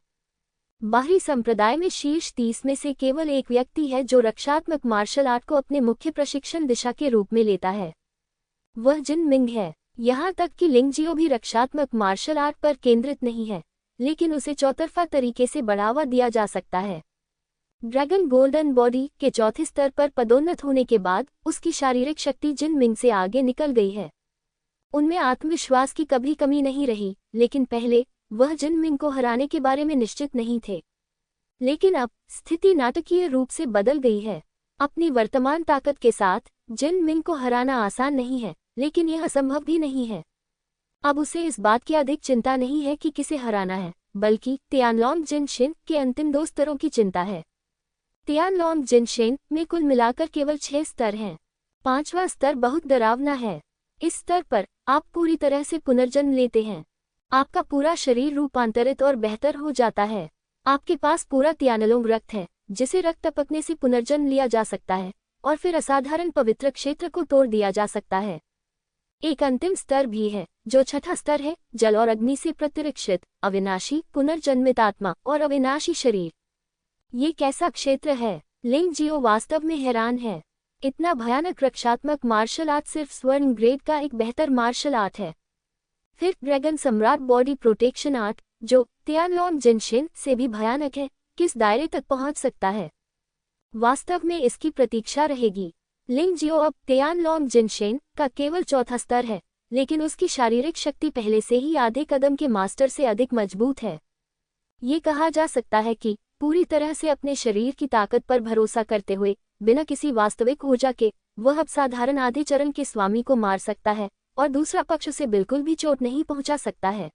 Speaker 1: बाहरी संप्रदाय में शीर्ष 30 में से केवल एक व्यक्ति है जो रक्षात्मक मार्शल आर्ट को अपने मुख्य प्रशिक्षण दिशा के रूप में लेता है। वह जिन मिंग है। यहाँ तक कि लिंग जियो भी रक्षात्मक मार्शल आर्ट पर केंद्रित नहीं है, लेकिन उसे चौतरफा तरीके से बढ़ावा दिया जा सकता है। ड्रैगन गोल्डन बॉडी के चौथे स्तर पर पदोन्नत होने के बाद उसकी शारीरिक शक्ति जिन मिंग से आगे निकल गई है। उनमें आत्मविश्वास की कभी कमी नहीं रही, लेकिन पहले वह जिन मिंग को हराने के बारे में निश्चित नहीं थे। लेकिन अब स्थिति नाटकीय रूप से बदल गई है। अपनी वर्तमान ताकत के साथ जिन मिंग को हराना आसान नहीं है, लेकिन यह असंभव भी नहीं है। अब उसे इस बात की अधिक चिंता नहीं है कि किसे हराना है, बल्कि तियानलोंग जिनशिन के अंतिम 2 स्तरों की चिंता है। तियानलोंग जिनशिन में कुल मिलाकर केवल 6 स्तर हैं। 5वां स्तर बहुत डरावना है। इस स्तर पर आप पूरी तरह से पुनर्जन्म लेते हैं। आपका पूरा शरीर रूपांतरित और बेहतर हो जाता है। आपके पास पूरा त्यानलोंग रक्त है, जिसे रक्त टपकने से पुनर्जन्म लिया जा सकता है और फिर असाधारण पवित्र क्षेत्र को तोड़ दिया जा सकता है। एक अंतिम स्तर भी है, जो छठा स्तर है, जल और अग्नि से प्रतिरक्षित अविनाशी पुनर्जन्मित आत्मा और अविनाशी शरीर। ये कैसा क्षेत्र है? लिंग जियो वास्तव में हैरान है। इतना भयानक रक्षात्मक मार्शल आर्ट सिर्फ स्वर्ण ग्रेड का एक बेहतर मार्शल आर्ट है। फिर ड्रैगन सम्राट बॉडी प्रोटेक्शन आर्ट, जो त्यानलोंग जिनशिन से भी भयानक है, किस दायरे तक पहुंच सकता है? वास्तव में इसकी प्रतीक्षा रहेगी। लिंग जियो अब त्यानलोंग जिनशिन का केवल चौथा स्तर है, लेकिन उसकी शारीरिक शक्ति पहले से ही आधे कदम के मास्टर से अधिक मजबूत है। ये कहा जा सकता है कि पूरी तरह से अपने शरीर की ताकत पर भरोसा करते हुए, बिना किसी वास्तविक ऊर्जा के, वह अब साधारण आधे चरण के स्वामी को मार सकता है और दूसरा पक्ष उसे बिल्कुल भी चोट नहीं पहुंचा सकता है।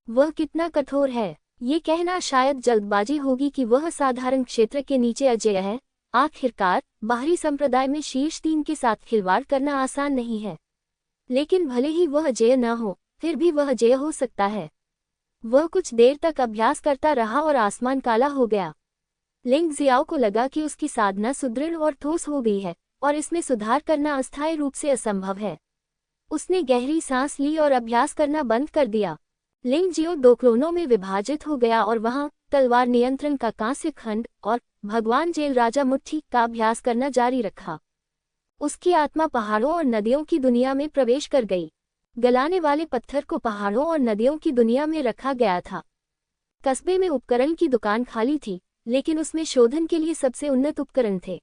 Speaker 1: वह कितना कठोर है? ये कहना शायद जल्दबाजी होगी कि वह साधारण क्षेत्र के नीचे अजेय है। आखिरकार बाहरी संप्रदाय में शीर्ष 3 के साथ खिलवाड़ करना आसान नहीं है, लेकिन भले ही वह अजेय न हो, फिर भी वह अजेय हो सकता है। वह कुछ देर तक अभ्यास करता रहा और आसमान काला हो गया। लिंग जियाओ को लगा कि उसकी साधना सुदृढ़ और ठोस हो गई है और इसमें सुधार करना अस्थायी रूप से असंभव है। उसने गहरी सांस ली और अभ्यास करना बंद कर दिया। लिंग जियो 2 क्लोनों में विभाजित हो गया और वहां तलवार नियंत्रण का कांस्य खंड और भगवान जेल राजा मुट्ठी का अभ्यास करना जारी रखा। उसकी आत्मा पहाड़ों और नदियों की दुनिया में प्रवेश कर गई। गलाने वाले पत्थर को पहाड़ों और नदियों की दुनिया में रखा गया था। कस्बे में उपकरण की दुकान खाली थी, लेकिन उसमें शोधन के लिए सबसे उन्नत उपकरण थे।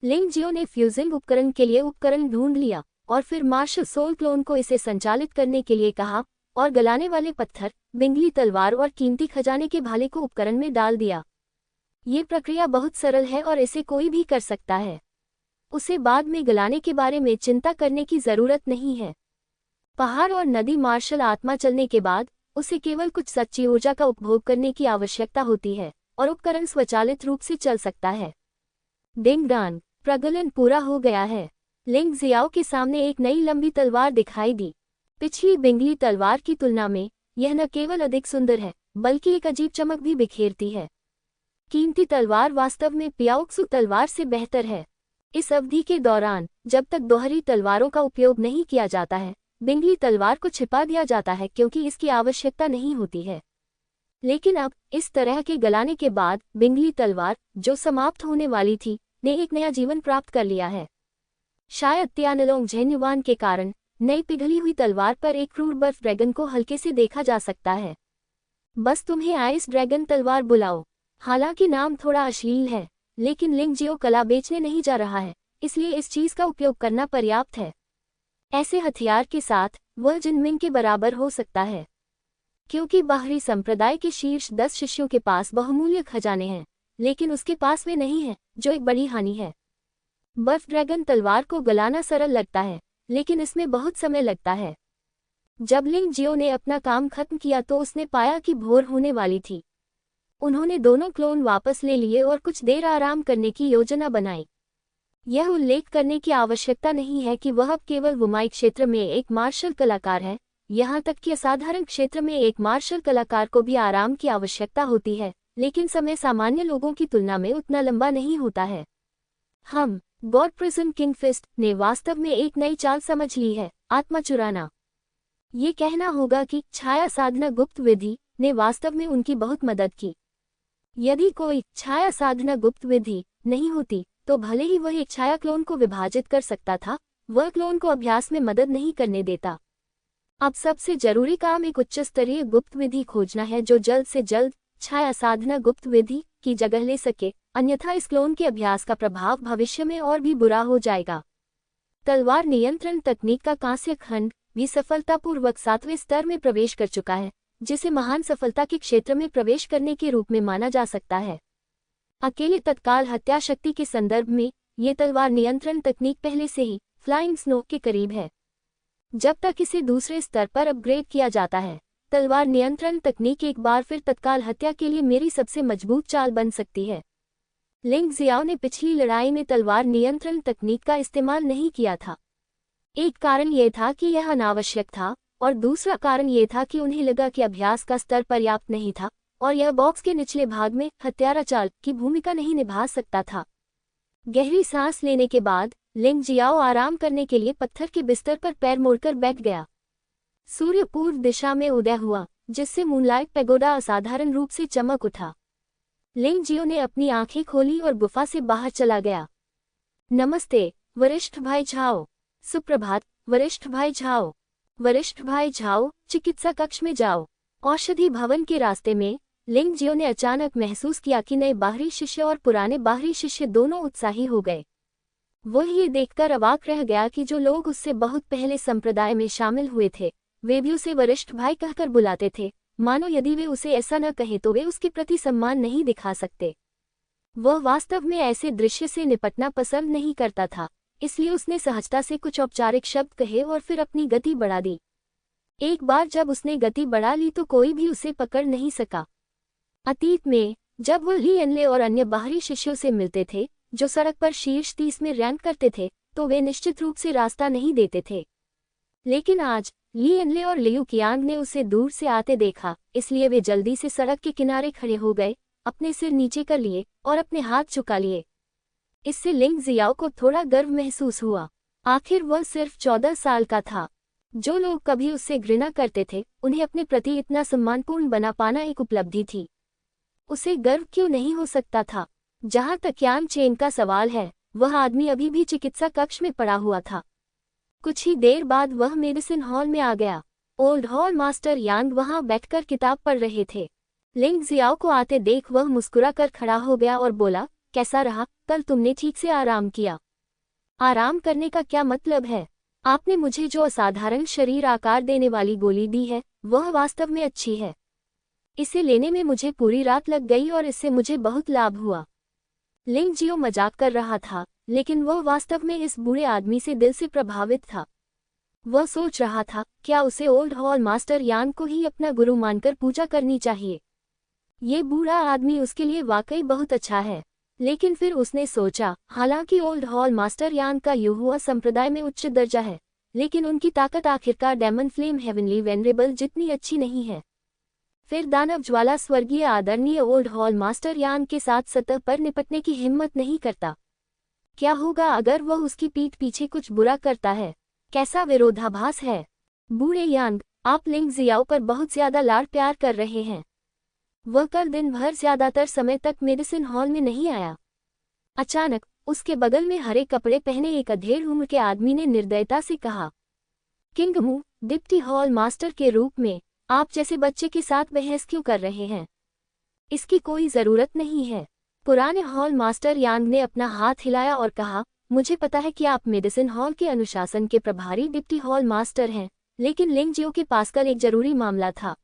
Speaker 1: लिंग जियो ने फ्यूजिंग उपकरण के लिए उपकरण ढूंढ लिया और फिर मार्शल सोल क्लोन को इसे संचालित करने के लिए कहा और गलाने वाले पत्थर, बिंगली तलवार और कीमती खजाने के भाले को उपकरण में डाल दिया। ये प्रक्रिया बहुत सरल है और इसे कोई भी कर सकता है। उसे बाद में गलाने के बारे में चिंता करने की जरूरत नहीं है। पहाड़ और नदी मार्शल आत्मा चलने के बाद उसे केवल कुछ सच्ची ऊर्जा का उपभोग करने की आवश्यकता होती है और उपकरण स्वचालित रूप से चल सकता है। डिंग डांग, प्रगलन पूरा हो गया है। लिंग जियाओ के सामने एक नई लंबी तलवार दिखाई दी। पिछली बिंगली तलवार की तुलना में यह न केवल अधिक सुंदर है, बल्कि एक अजीब चमक भी बिखेरती है। कीमती तलवार वास्तव में पियाओक्सु तलवार से बेहतर है। इस अवधि के दौरान, जब तक दोहरी तलवारों का उपयोग नहीं किया जाता है, बिंगली तलवार को छिपा दिया जाता है क्योंकि इसकी आवश्यकता नहीं होती है। लेकिन अब, इस तरह के गलाने के बाद, बिंगली तलवार, जो समाप्त होने वाली थी, ने एक नया जीवन प्राप्त कर लिया है। शायद त्यानलोंग झेन्युवान के कारण नई पिघली हुई तलवार पर एक क्रूर बर्फ ड्रैगन को हल्के से देखा जा सकता है। बस तुम्हें आइस ड्रैगन तलवार बुलाओ। हालांकि नाम थोड़ा अश्लील है, लेकिन लिंग जियो कला बेचने नहीं जा रहा है, इसलिए इस चीज का उपयोग करना पर्याप्त है। ऐसे हथियार के साथ वह जिनमिंग के बराबर हो सकता है, क्योंकि बाहरी संप्रदाय के शीर्ष 10 शिष्यों के पास बहुमूल्य खजाने हैं, लेकिन उसके पास वे नहीं है, जो एक बड़ी हानि है। बर्फ ड्रैगन तलवार को गलाना सरल लगता है, लेकिन इसमें बहुत समय लगता है। जब लिंग जियो ने अपना काम खत्म किया तो उसने पाया कि भोर होने वाली थी। उन्होंने दोनों क्लोन वापस ले लिए और कुछ देर आराम करने की योजना बनाई। यह उल्लेख करने की आवश्यकता नहीं है कि वह अब केवल वुमाई क्षेत्र में एक मार्शल कलाकार है, यहाँ तक कि असाधारण क्षेत्र में एक मार्शल कलाकार को भी आराम की आवश्यकता होती है, लेकिन समय सामान्य लोगों की तुलना में उतना लंबा नहीं होता है। हम गॉड प्रिजन किंग फिस्ट ने वास्तव में एक नई चाल समझ ली है, आत्मा चुराना। ये कहना होगा कि छाया साधना गुप्त विधि ने वास्तव में उनकी बहुत मदद की। यदि कोई छाया साधना गुप्त विधि नहीं होती, तो भले ही वह एक छाया क्लोन को विभाजित कर सकता था, वह क्लोन को अभ्यास में मदद नहीं करने देता। अब सबसे जरूरी काम एक उच्च स्तरीय गुप्त विधि खोजना है जो जल्द से जल्द छाया साधना गुप्त विधि की जगह ले सके, अन्यथा इस क्लोन के अभ्यास का प्रभाव भविष्य में और भी बुरा हो जाएगा। तलवार नियंत्रण तकनीक का कांस्य खंड भी सफलतापूर्वक 7वें स्तर में प्रवेश कर चुका है, जिसे महान सफलता के क्षेत्र में प्रवेश करने के रूप में माना जा सकता है। अकेले तत्काल हत्या शक्ति के संदर्भ में ये तलवार नियंत्रण तकनीक पहले से ही फ्लाइंग स्नो के करीब है। जब तक इसे दूसरे स्तर पर अपग्रेड किया जाता है, तलवार नियंत्रण तकनीक एक बार फिर तत्काल हत्या के लिए मेरी सबसे मजबूत चाल बन सकती है। लिंग जियाओ ने पिछली लड़ाई में तलवार नियंत्रण तकनीक का इस्तेमाल नहीं किया था। एक कारण ये था कि यह अनावश्यक था, और दूसरा कारण ये था कि उन्हें लगा कि अभ्यास का स्तर पर्याप्त नहीं था और यह बॉक्स के निचले भाग में हत्यारा चाल की भूमिका नहीं निभा सकता था। गहरी सांस लेने के बाद लिंग जियाओ आराम करने के लिए पत्थर के बिस्तर पर पैर मोड़कर बैठ गया। सूर्य पूर्व दिशा में उदय हुआ, जिससे मूनलाइट पैगोडा असाधारण रूप से चमक उठा। लिंग जियो ने अपनी आंखें खोली और गुफा से बाहर चला गया। नमस्ते वरिष्ठ भाई झाओ। सुप्रभात वरिष्ठ भाई झाओ। वरिष्ठ भाई झाओ, चिकित्सा कक्ष में जाओ। औषधि भवन के रास्ते में लिंग जियो ने अचानक महसूस किया कि नए बाहरी शिष्य और पुराने बाहरी शिष्य दोनों उत्साही हो गए। वह ये देखकर अवाक रह गया कि जो लोग उससे बहुत पहले संप्रदाय में शामिल हुए थे वे भी उसे वरिष्ठ भाई कहकर बुलाते थे, मानो यदि वे उसे ऐसा न कहें तो वे उसके प्रति सम्मान नहीं दिखा सकते। वह वास्तव में ऐसे दृश्य से निपटना पसंद नहीं करता था, इसलिए उसने सहजता से कुछ औपचारिक शब्द कहे और फिर अपनी गति बढ़ा दी। एक बार जब उसने गति बढ़ा ली तो कोई भी उसे पकड़ नहीं सका। अतीत में जब वह ली एनले और अन्य बाहरी शिष्यों से मिलते थे जो सड़क पर शीर्ष 30 में रैंक करते थे, तो वे निश्चित रूप से रास्ता नहीं देते थे। लेकिन आज ली एनले और लियू कियांग ने उसे दूर से आते देखा, इसलिए वे जल्दी से सड़क के किनारे खड़े हो गए, अपने सिर नीचे कर लिए और अपने हाथ झुका लिए। इससे लिंग जियाओ को थोड़ा गर्व महसूस हुआ। आखिर वह सिर्फ 14 साल का था। जो लोग कभी उससे घृणा करते थे उन्हें अपने प्रति इतना सम्मानपूर्ण बना पाना एक उपलब्धि थी। उसे गर्व क्यों नहीं हो सकता था? जहां तक यांग चेन का सवाल है, वह आदमी अभी भी चिकित्सा कक्ष में पड़ा हुआ था। कुछ ही देर बाद वह मेडिसिन हॉल में आ गया। ओल्ड हॉल मास्टर यांग वहां बैठकर किताब पढ़ रहे थे। लिंग जियाओ को आते देख वह मुस्कुराकर खड़ा हो गया और बोला, कैसा रहा? कल तुमने ठीक से आराम किया? आराम करने का क्या मतलब है? आपने मुझे जो असाधारण शरीर आकार देने वाली गोली दी है वह वास्तव में अच्छी है। इसे लेने में मुझे पूरी रात लग गई और इससे मुझे बहुत लाभ हुआ। लिंग जियो मजाक कर रहा था, लेकिन वह वास्तव में इस बूढ़े आदमी से दिल से प्रभावित था। वह सोच रहा था, क्या उसे ओल्ड हॉल मास्टर यांग को ही अपना गुरु मानकर पूजा करनी चाहिए? ये बूढ़ा आदमी उसके लिए वाकई बहुत अच्छा है। लेकिन फिर उसने सोचा, हालांकि ओल्ड हॉल मास्टर यांग का युहुआ संप्रदाय में उच्च दर्जा है, लेकिन उनकी ताकत आखिरकार डेमन फ्लेम हेवनली वेनरेबल जितनी अच्छी नहीं है। फिर दानव ज्वाला स्वर्गीय आदरणीय ओल्ड हॉल मास्टर यांग के साथ सतह पर निपटने की हिम्मत नहीं करता। क्या होगा अगर वह उसकी पीठ पीछे कुछ बुरा करता है? कैसा विरोधाभास है। बूढ़े यांग, आप लिंग जियाओ पर बहुत ज्यादा लाड़ प्यार कर रहे हैं। वह कल दिन भर ज्यादातर समय तक मेडिसिन हॉल में नहीं आया। अचानक उसके बगल में हरे कपड़े पहने एक अधेड़ उम्र के आदमी ने निर्दयता से कहा, किंगमू, डिप्टी हॉल मास्टर के रूप में आप जैसे बच्चे के साथ बहस क्यों कर रहे हैं? इसकी कोई जरूरत नहीं है। पुराने हॉल मास्टर यांग ने अपना हाथ हिलाया और कहा, मुझे पता है कि आप मेडिसिन हॉल के अनुशासन के प्रभारी डिप्टी हॉल मास्टर हैं, लेकिन लिंग जियो के पास कल एक जरूरी मामला था।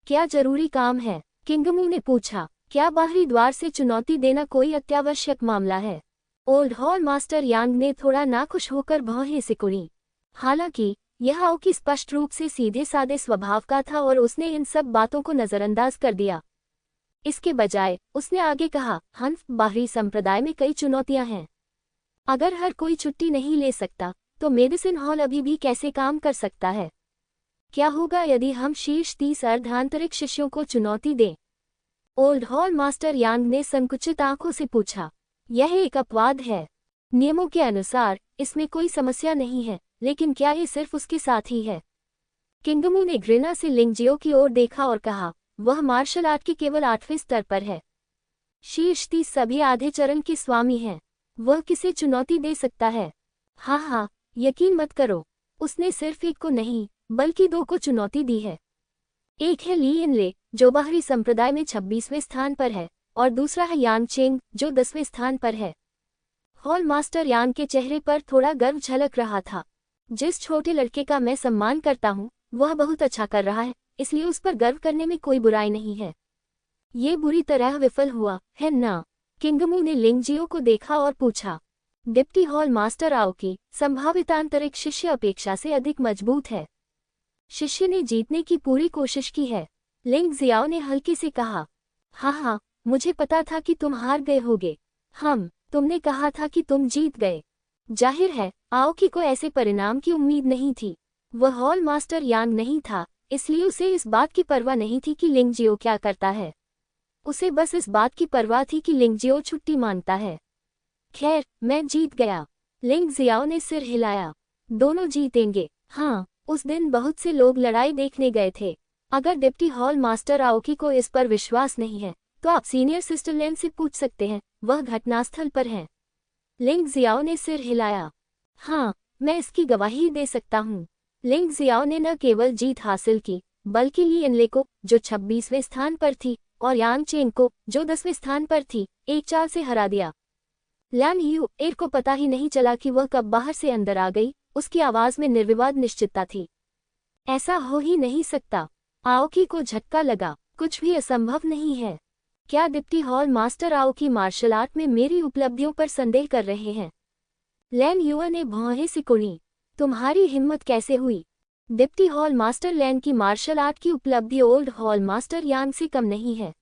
Speaker 1: क्या जरूरी काम है? किंगमू ने पूछा। क्या बाहरी द्वार से चुनौती देना कोई अत्यावश्यक मामला है? ओल्ड हॉल मास्टर यांग ने थोड़ा नाखुश होकर भौहें सिकुड़ी। हालांकि यह ओकी स्पष्ट रूप से सीधे सादे स्वभाव का था और उसने इन सब बातों को नजरअंदाज कर दिया। इसके बजाय उसने आगे कहा, हंफ, बाहरी संप्रदाय में कई चुनौतियां हैं। अगर हर कोई छुट्टी नहीं ले सकता तो मेडिसिन हॉल अभी भी कैसे काम कर सकता है? क्या होगा यदि हम शीर्ष 30 अर्धांतरिक शिष्यों को चुनौती दें? ओल्ड हॉल मास्टर यांग ने संकुचित आंखों से पूछा। यह एक अपवाद है। नियमों के अनुसार इसमें कोई समस्या नहीं है, लेकिन क्या ये सिर्फ उसके साथ ही है? किंगमू ने घृणा से लिंग जियो की ओर देखा और कहा, वह मार्शल आर्ट के केवल 8वें स्तर पर है। शीर्ष 30 सभी आधे चरण के स्वामी हैं। वह किसे चुनौती दे सकता है? हाँ, यकीन मत करो, उसने सिर्फ एक को नहीं बल्कि 2 को चुनौती दी है। एक है ली एनले जो बाहरी संप्रदाय में 26वें स्थान पर है, और दूसरा है यांग चेंग जो 10वें स्थान पर है। हॉल मास्टर यांग के चेहरे पर थोड़ा गर्व झलक रहा था। जिस छोटे लड़के का मैं सम्मान करता हूँ वह बहुत अच्छा कर रहा है, इसलिए उस पर गर्व करने में कोई बुराई नहीं है। ये बुरी तरह विफल हुआ है ना? किंगमू ने लिंग जियो को देखा और पूछा। डिप्टी हॉल मास्टर आओकी संभावित आंतरिक शिष्य अपेक्षा से अधिक मजबूत है। शिष्य ने जीतने की पूरी कोशिश की है। लिंग जियाओ ने हल्के से कहा, हाँ, मुझे पता था कि तुम हार गए होगे। तुमने कहा था कि तुम जीत गए। जाहिर है आओकी को ऐसे परिणाम की उम्मीद नहीं थी। वह हॉल मास्टर यांग नहीं था, इसलिए उसे इस बात की परवाह नहीं थी कि लिंग जियो क्या करता है। उसे बस इस बात की परवाह थी कि लिंग जियो छुट्टी मांगता है। खैर, मैं जीत गया। लिंग जियाओ ने सिर हिलाया। दोनों जीतेंगे। हाँ, उस दिन बहुत से लोग लड़ाई देखने गए थे। अगर डिप्टी हॉल मास्टर आओकी को इस पर विश्वास नहीं है तो आप सीनियर सिस्टर लेन से पूछ सकते हैं, वह घटनास्थल पर है। लिंग जियाओ ने सिर हिलाया। हाँ, मैं इसकी गवाही दे सकता हूँ। लिंग जियाओ ने न केवल जीत हासिल की, बल्कि ली इनले को, जो 26वें स्थान पर थी, और यांग चेंग को, जो 10वें स्थान पर थी, एक चाल से हरा दिया। लैन यू एर को पता ही नहीं चला कि वह कब बाहर से अंदर आ गई। उसकी आवाज में निर्विवाद निश्चितता थी। ऐसा हो ही नहीं सकता। आओकी को झटका लगा। कुछ भी असंभव नहीं है। क्या deputy hall master Aoki martial art में मेरी उपलब्धियों पर संदेह कर रहे हैं? लैन युआ ने भौहें सिकुड़ी। तुम्हारी हिम्मत कैसे हुई? डिप्टी हॉल मास्टर लैन की मार्शल आर्ट की उपलब्धि ओल्ड हॉल मास्टर यांग से कम नहीं है।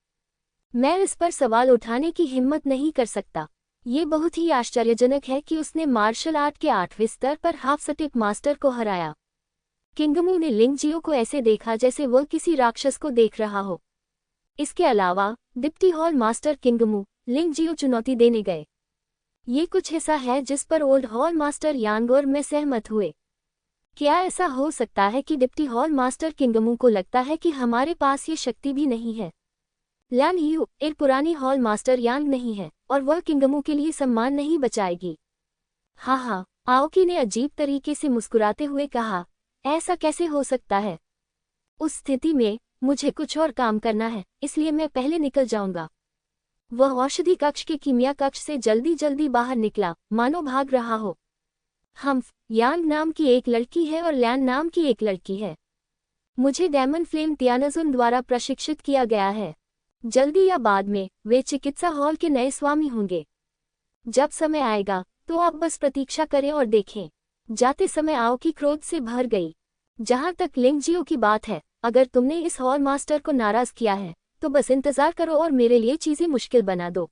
Speaker 1: मैं इस पर सवाल उठाने की हिम्मत नहीं कर सकता। ये बहुत ही आश्चर्यजनक है कि उसने मार्शल आर्ट के 8वें स्तर पर हाफ स्टेप मास्टर को हराया। किंगमू ने लिंग जियो को ऐसे देखा जैसे वह किसी राक्षस को देख रहा हो। इसके अलावा डिप्टी हॉल मास्टर किंगमू लिंग जियो चुनौती देने गए। ये कुछ ऐसा है जिस पर ओल्ड हॉल मास्टर यांग और मैं सहमत हुए। क्या ऐसा हो सकता है कि डिप्टी हॉल मास्टर किंगमू को लगता है कि हमारे पास ये शक्ति भी नहीं है? लैन यू एर पुरानी हॉल मास्टर यांग नहीं है और वह किंगमू के लिए सम्मान नहीं बचाएगी। हाँ, आओकी ने अजीब तरीके से मुस्कुराते हुए कहा, ऐसा कैसे हो सकता है? उस स्थिति में मुझे कुछ और काम करना है, इसलिए मैं पहले निकल जाऊंगा। वह औषधि कक्ष के कीमिया कक्ष से जल्दी जल्दी बाहर निकला, मानो भाग रहा हो। यांग नाम की एक लड़की है और लैन नाम की एक लड़की है। मुझे डेमन फ्लेम तियानाजुन द्वारा प्रशिक्षित किया गया है। जल्दी या बाद में वे चिकित्सा हॉल के नए स्वामी होंगे। जब समय आएगा तो आप बस प्रतीक्षा करें और देखें। जाते समय आओकी क्रोध से भर गई। जहां तक लिंग जियो की बात है, अगर तुमने इस हॉल मास्टर को नाराज किया है तो बस इंतजार करो और मेरे लिए चीजें मुश्किल बना दो।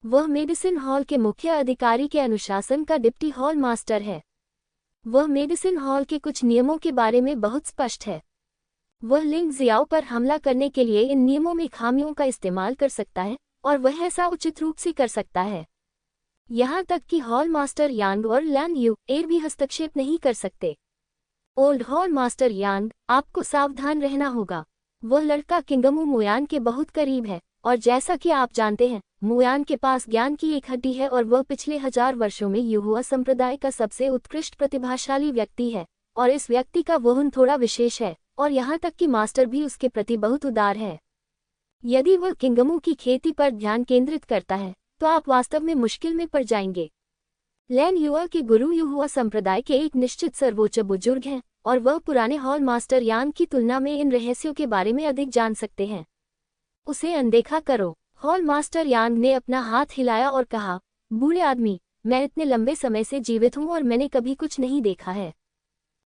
Speaker 1: वह मेडिसिन हॉल के मुख्य अधिकारी के अनुशासन का डिप्टी हॉल मास्टर है। वह मेडिसिन हॉल के कुछ नियमों के बारे में बहुत स्पष्ट है। वह लिंग जियाओ पर हमला करने के लिए इन नियमों में खामियों का इस्तेमाल कर सकता है और वह ऐसा उचित रूप से कर सकता है। यहाँ तक कि हॉल मास्टर यांग और लैन यू एर भी हस्तक्षेप नहीं कर सकते। ओल्ड हॉल मास्टर यांग, आपको सावधान रहना होगा। वह लड़का किंगमू मुयान के बहुत करीब है और जैसा कि आप जानते हैं, मुयान के पास ज्ञान की एक हड्डी है और वह पिछले 1000 वर्षों में युहुआ संप्रदाय का सबसे उत्कृष्ट प्रतिभाशाली व्यक्ति है और इस व्यक्ति का वहन थोड़ा विशेष है और यहाँ तक कि मास्टर भी उसके प्रति बहुत उदार है। यदि वह किंगमू की खेती पर ध्यान केंद्रित करता है तो आप वास्तव में मुश्किल में पड़ जाएंगे। लैन युआ के गुरु युहुआ संप्रदाय के एक निश्चित सर्वोच्च बुजुर्ग हैं और वह पुराने हॉल मास्टर यांग की तुलना में इन रहस्यों के बारे में अधिक जान सकते हैं। उसे अनदेखा करो। हॉल मास्टर यांग ने अपना हाथ हिलाया और कहा, बूढ़े आदमी, मैं इतने लंबे समय से जीवित हूँ और मैंने कभी कुछ नहीं देखा है।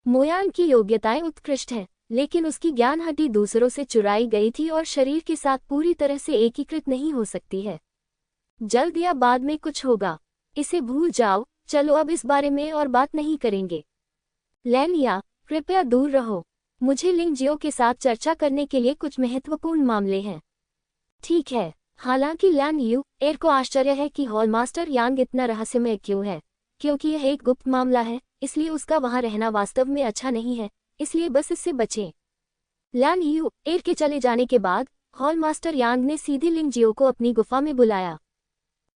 Speaker 1: मुयान की योग्यताएं उत्कृष्ट हैं, लेकिन उसकी ज्ञान हड्डी दूसरों से चुराई गई थी और शरीर के साथ पूरी तरह से एकीकृत नहीं हो सकती है। जल्द या बाद में कुछ होगा। इसे भूल जाओ। चलो अब इस बारे में और बात नहीं करेंगे। लैनिया, कृपया दूर रहो। मुझे लिंग जियो के साथ चर्चा करने के लिए कुछ महत्वपूर्ण मामले हैं। ठीक है। हालांकि लैन यू एर को आश्चर्य है कि हॉल मास्टर यांग इतना रहस्यमय क्यों है, क्योंकि यह एक गुप्त मामला है, इसलिए उसका वहां रहना वास्तव में अच्छा नहीं है, इसलिए बस इससे बचें। लैन यू एर के चले जाने के बाद हॉल मास्टर यांग ने सीधे लिंग जियो को अपनी गुफा में बुलाया।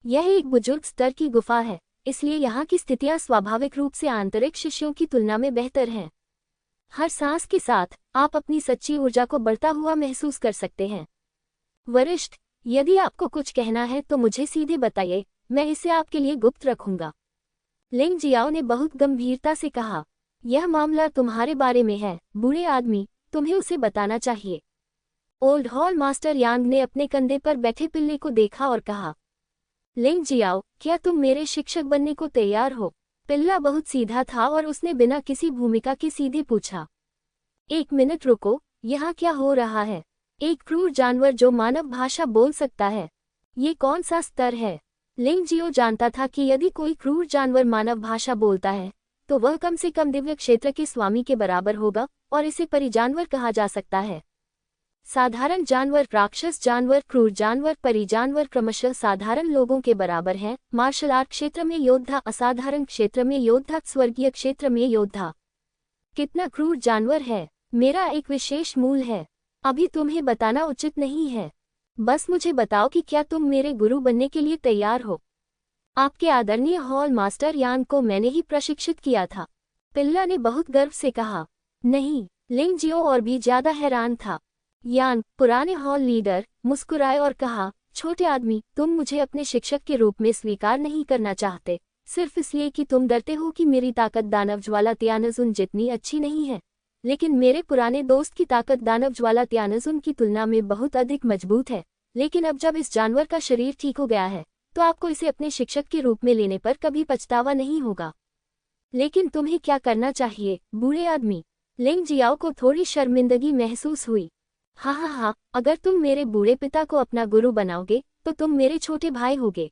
Speaker 1: यह एक बुजुर्ग स्तर की गुफा है, इसलिए यहाँ की स्थितियाँ स्वाभाविक रूप से आंतरिक शिष्यों की तुलना में बेहतर हैं। हर सांस के साथ आप अपनी सच्ची ऊर्जा को बढ़ता हुआ महसूस कर सकते हैं। वरिष्ठ, यदि आपको कुछ कहना है तो मुझे सीधे बताइए, मैं इसे आपके लिए गुप्त रखूंगा। लिंग जियाओ ने बहुत गंभीरता से कहा, यह मामला तुम्हारे बारे में है, बूढ़े आदमी, तुम्हें उसे बताना चाहिए। ओल्ड हॉल मास्टर यांग ने अपने कंधे पर बैठे पिल्ले को देखा और कहा, लिंग जियाओ, क्या तुम मेरे शिक्षक बनने को तैयार हो? पिल्ला बहुत सीधा था और उसने बिना किसी भूमिका के सीधे पूछा, एक मिनट रुको, यहाँ क्या हो रहा है? एक क्रूर जानवर जो मानव भाषा बोल सकता है। ये कौन सा स्तर है? लिंग जियो जानता था कि यदि कोई क्रूर जानवर मानव भाषा बोलता है तो वह कम से कम दिव्य क्षेत्र के स्वामी के बराबर होगा और इसे परिजानवर कहा जा सकता है। साधारण जानवर, राक्षस जानवर, क्रूर जानवर, परिजानवर क्रमशः साधारण लोगों के बराबर हैं। मार्शल आर्ट क्षेत्र में योद्धा, असाधारण क्षेत्र में योद्धा, स्वर्गीय क्षेत्र में योद्धा। कितना क्रूर जानवर है, मेरा एक विशेष मूल है। अभी तुम्हें बताना उचित नहीं है, बस मुझे बताओ कि क्या तुम मेरे गुरु बनने के लिए तैयार हो। आपके आदरणीय हॉल मास्टर यान को मैंने ही प्रशिक्षित किया था। पिल्ला ने बहुत गर्व से कहा। नहीं, लिंग जियो और भी ज्यादा हैरान था। यान, पुराने हॉल लीडर, मुस्कुराए और कहा, छोटे आदमी, तुम मुझे अपने शिक्षक के रूप में स्वीकार नहीं करना चाहते, सिर्फ इसलिए कि तुम डरते हो कि मेरी ताकत दानव ज्वाला त्यानजुन जितनी अच्छी नहीं है। लेकिन मेरे पुराने दोस्त की ताकत दानव ज्वाला त्यानजुन की तुलना में बहुत अधिक मजबूत है। लेकिन अब जब इस जानवर का शरीर ठीक हो गया है तो आपको इसे अपने शिक्षक के रूप में लेने पर कभी पछतावा नहीं होगा। लेकिन तुम्हें क्या करना चाहिए, बूढ़े आदमी? लिंग जियाओ को थोड़ी शर्मिंदगी महसूस हुई। हाँ, अगर तुम मेरे बूढ़े पिता को अपना गुरु बनाओगे तो तुम मेरे छोटे भाई होगे।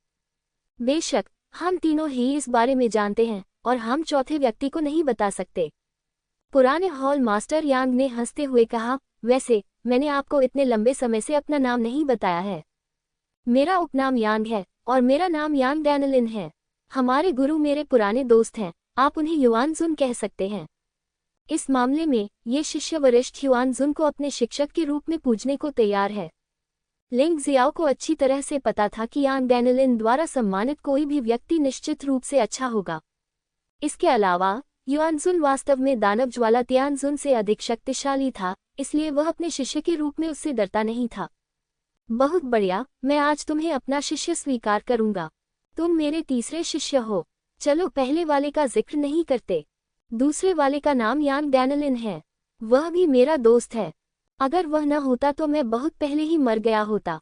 Speaker 1: बेशक, हम तीनों ही इस बारे में जानते हैं और हम चौथे व्यक्ति को नहीं बता सकते। पुराने हॉल मास्टर यांग ने हंसते हुए कहा, वैसे मैंने आपको इतने लंबे समय से अपना नाम नहीं बताया है। मेरा उपनाम यांग है और मेरा नाम यांग डैनलिन है। हमारे गुरु मेरे पुराने दोस्त हैं, आप उन्हें युआनजुन कह सकते हैं। इस मामले में ये शिष्य वरिष्ठ युआनजुन को अपने शिक्षक के रूप में पूजने को तैयार है। लिंग जियाओ को अच्छी तरह से पता था कि यांग डैनलिन द्वारा सम्मानित कोई भी व्यक्ति निश्चित रूप से अच्छा होगा। इसके अलावा युआनजुन वास्तव में दानव ज्वाला त्यानजुन से अधिक शक्तिशाली था, इसलिए वह अपने शिष्य के रूप में उससे डरता नहीं था। बहुत बढ़िया, मैं आज तुम्हें अपना शिष्य स्वीकार करूंगा। तुम मेरे तीसरे शिष्य हो। चलो पहले वाले का जिक्र नहीं करते। दूसरे वाले का नाम यांग डैनलिन है, वह भी मेरा दोस्त है। अगर वह न होता तो मैं बहुत पहले ही मर गया होता।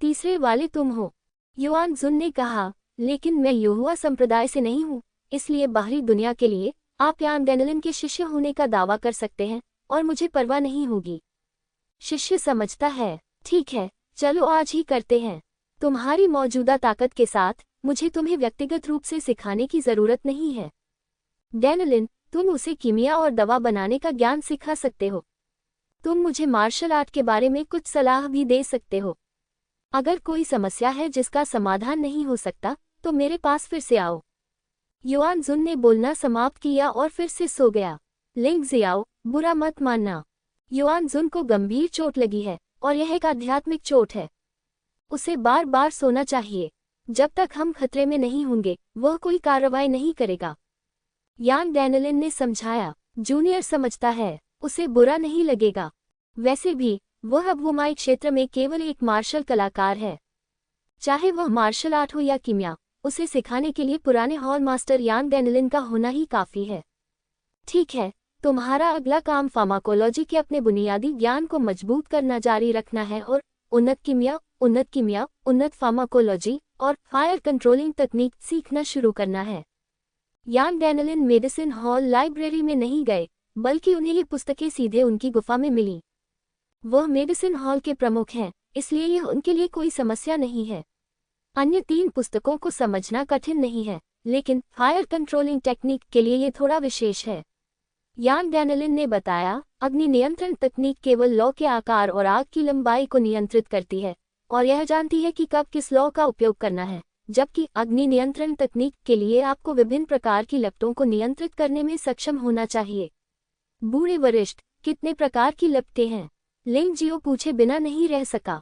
Speaker 1: तीसरे वाले तुम हो, युआनजुन ने कहा, लेकिन मैं युहुआ संप्रदाय से नहीं हूँ, इसलिए बाहरी दुनिया के लिए आप यांग डैनलिन के शिष्य होने का दावा कर सकते हैं और मुझे परवाह नहीं होगी। शिष्य समझता है, ठीक है, चलो आज ही करते हैं। तुम्हारी मौजूदा ताकत के साथ मुझे तुम्हें व्यक्तिगत रूप से सिखाने की जरूरत नहीं है। डैनलिन, तुम उसे कीमिया और दवा बनाने का ज्ञान सिखा सकते हो। तुम मुझे मार्शल आर्ट के बारे में कुछ सलाह भी दे सकते हो। अगर कोई समस्या है जिसका समाधान नहीं हो सकता तो मेरे पास फिर से आओ। युआनजुन ने बोलना समाप्त किया और फिर से सो गया। लिंग जियाओ, बुरा मत मानना, युआनजुन को गंभीर चोट लगी है और यह एक आध्यात्मिक चोट है। उसे बार बार सोना चाहिए। जब तक हम खतरे में नहीं होंगे वह कोई कार्रवाई नहीं करेगा। यांग डैनलिन ने समझाया, जूनियर समझता है, उसे बुरा नहीं लगेगा। वैसे भी वह अब वुमाई क्षेत्र में केवल एक मार्शल कलाकार है। चाहे वह मार्शल आर्ट हो या कीमिया, उसे सिखाने के लिए पुराने हॉल मास्टर यांग डैनलिन का होना ही काफी है। ठीक है, तुम्हारा अगला काम फार्माकोलॉजी के अपने बुनियादी ज्ञान को मजबूत करना जारी रखना है और उन्नत कीमिया, उन्नत फार्माकोलॉजी और फायर कंट्रोलिंग तकनीक सीखना शुरू करना है। यांग डैनलिन मेडिसिन हॉल लाइब्रेरी में नहीं गए, बल्कि उन्हें ये पुस्तकें सीधे उनकी गुफा में मिली। वह मेडिसिन हॉल के प्रमुख हैं, इसलिए यह उनके लिए कोई समस्या नहीं है। अन्य 3 पुस्तकों को समझना कठिन नहीं है, लेकिन फायर कंट्रोलिंग टेक्निक के लिए ये थोड़ा विशेष है। यांग डैनलिन ने बताया, अग्नि नियंत्रण तकनीक केवल लौ के आकार और आग की लंबाई को नियंत्रित करती है और यह जानती है कि कब किस लौ का उपयोग करना है, जबकि अग्नि नियंत्रण तकनीक के लिए आपको विभिन्न प्रकार की लपटों को नियंत्रित करने में सक्षम होना चाहिए। बूढ़े वरिष्ठ, कितने प्रकार की लपटें हैं? लिंग जियो पूछे बिना नहीं रह सका।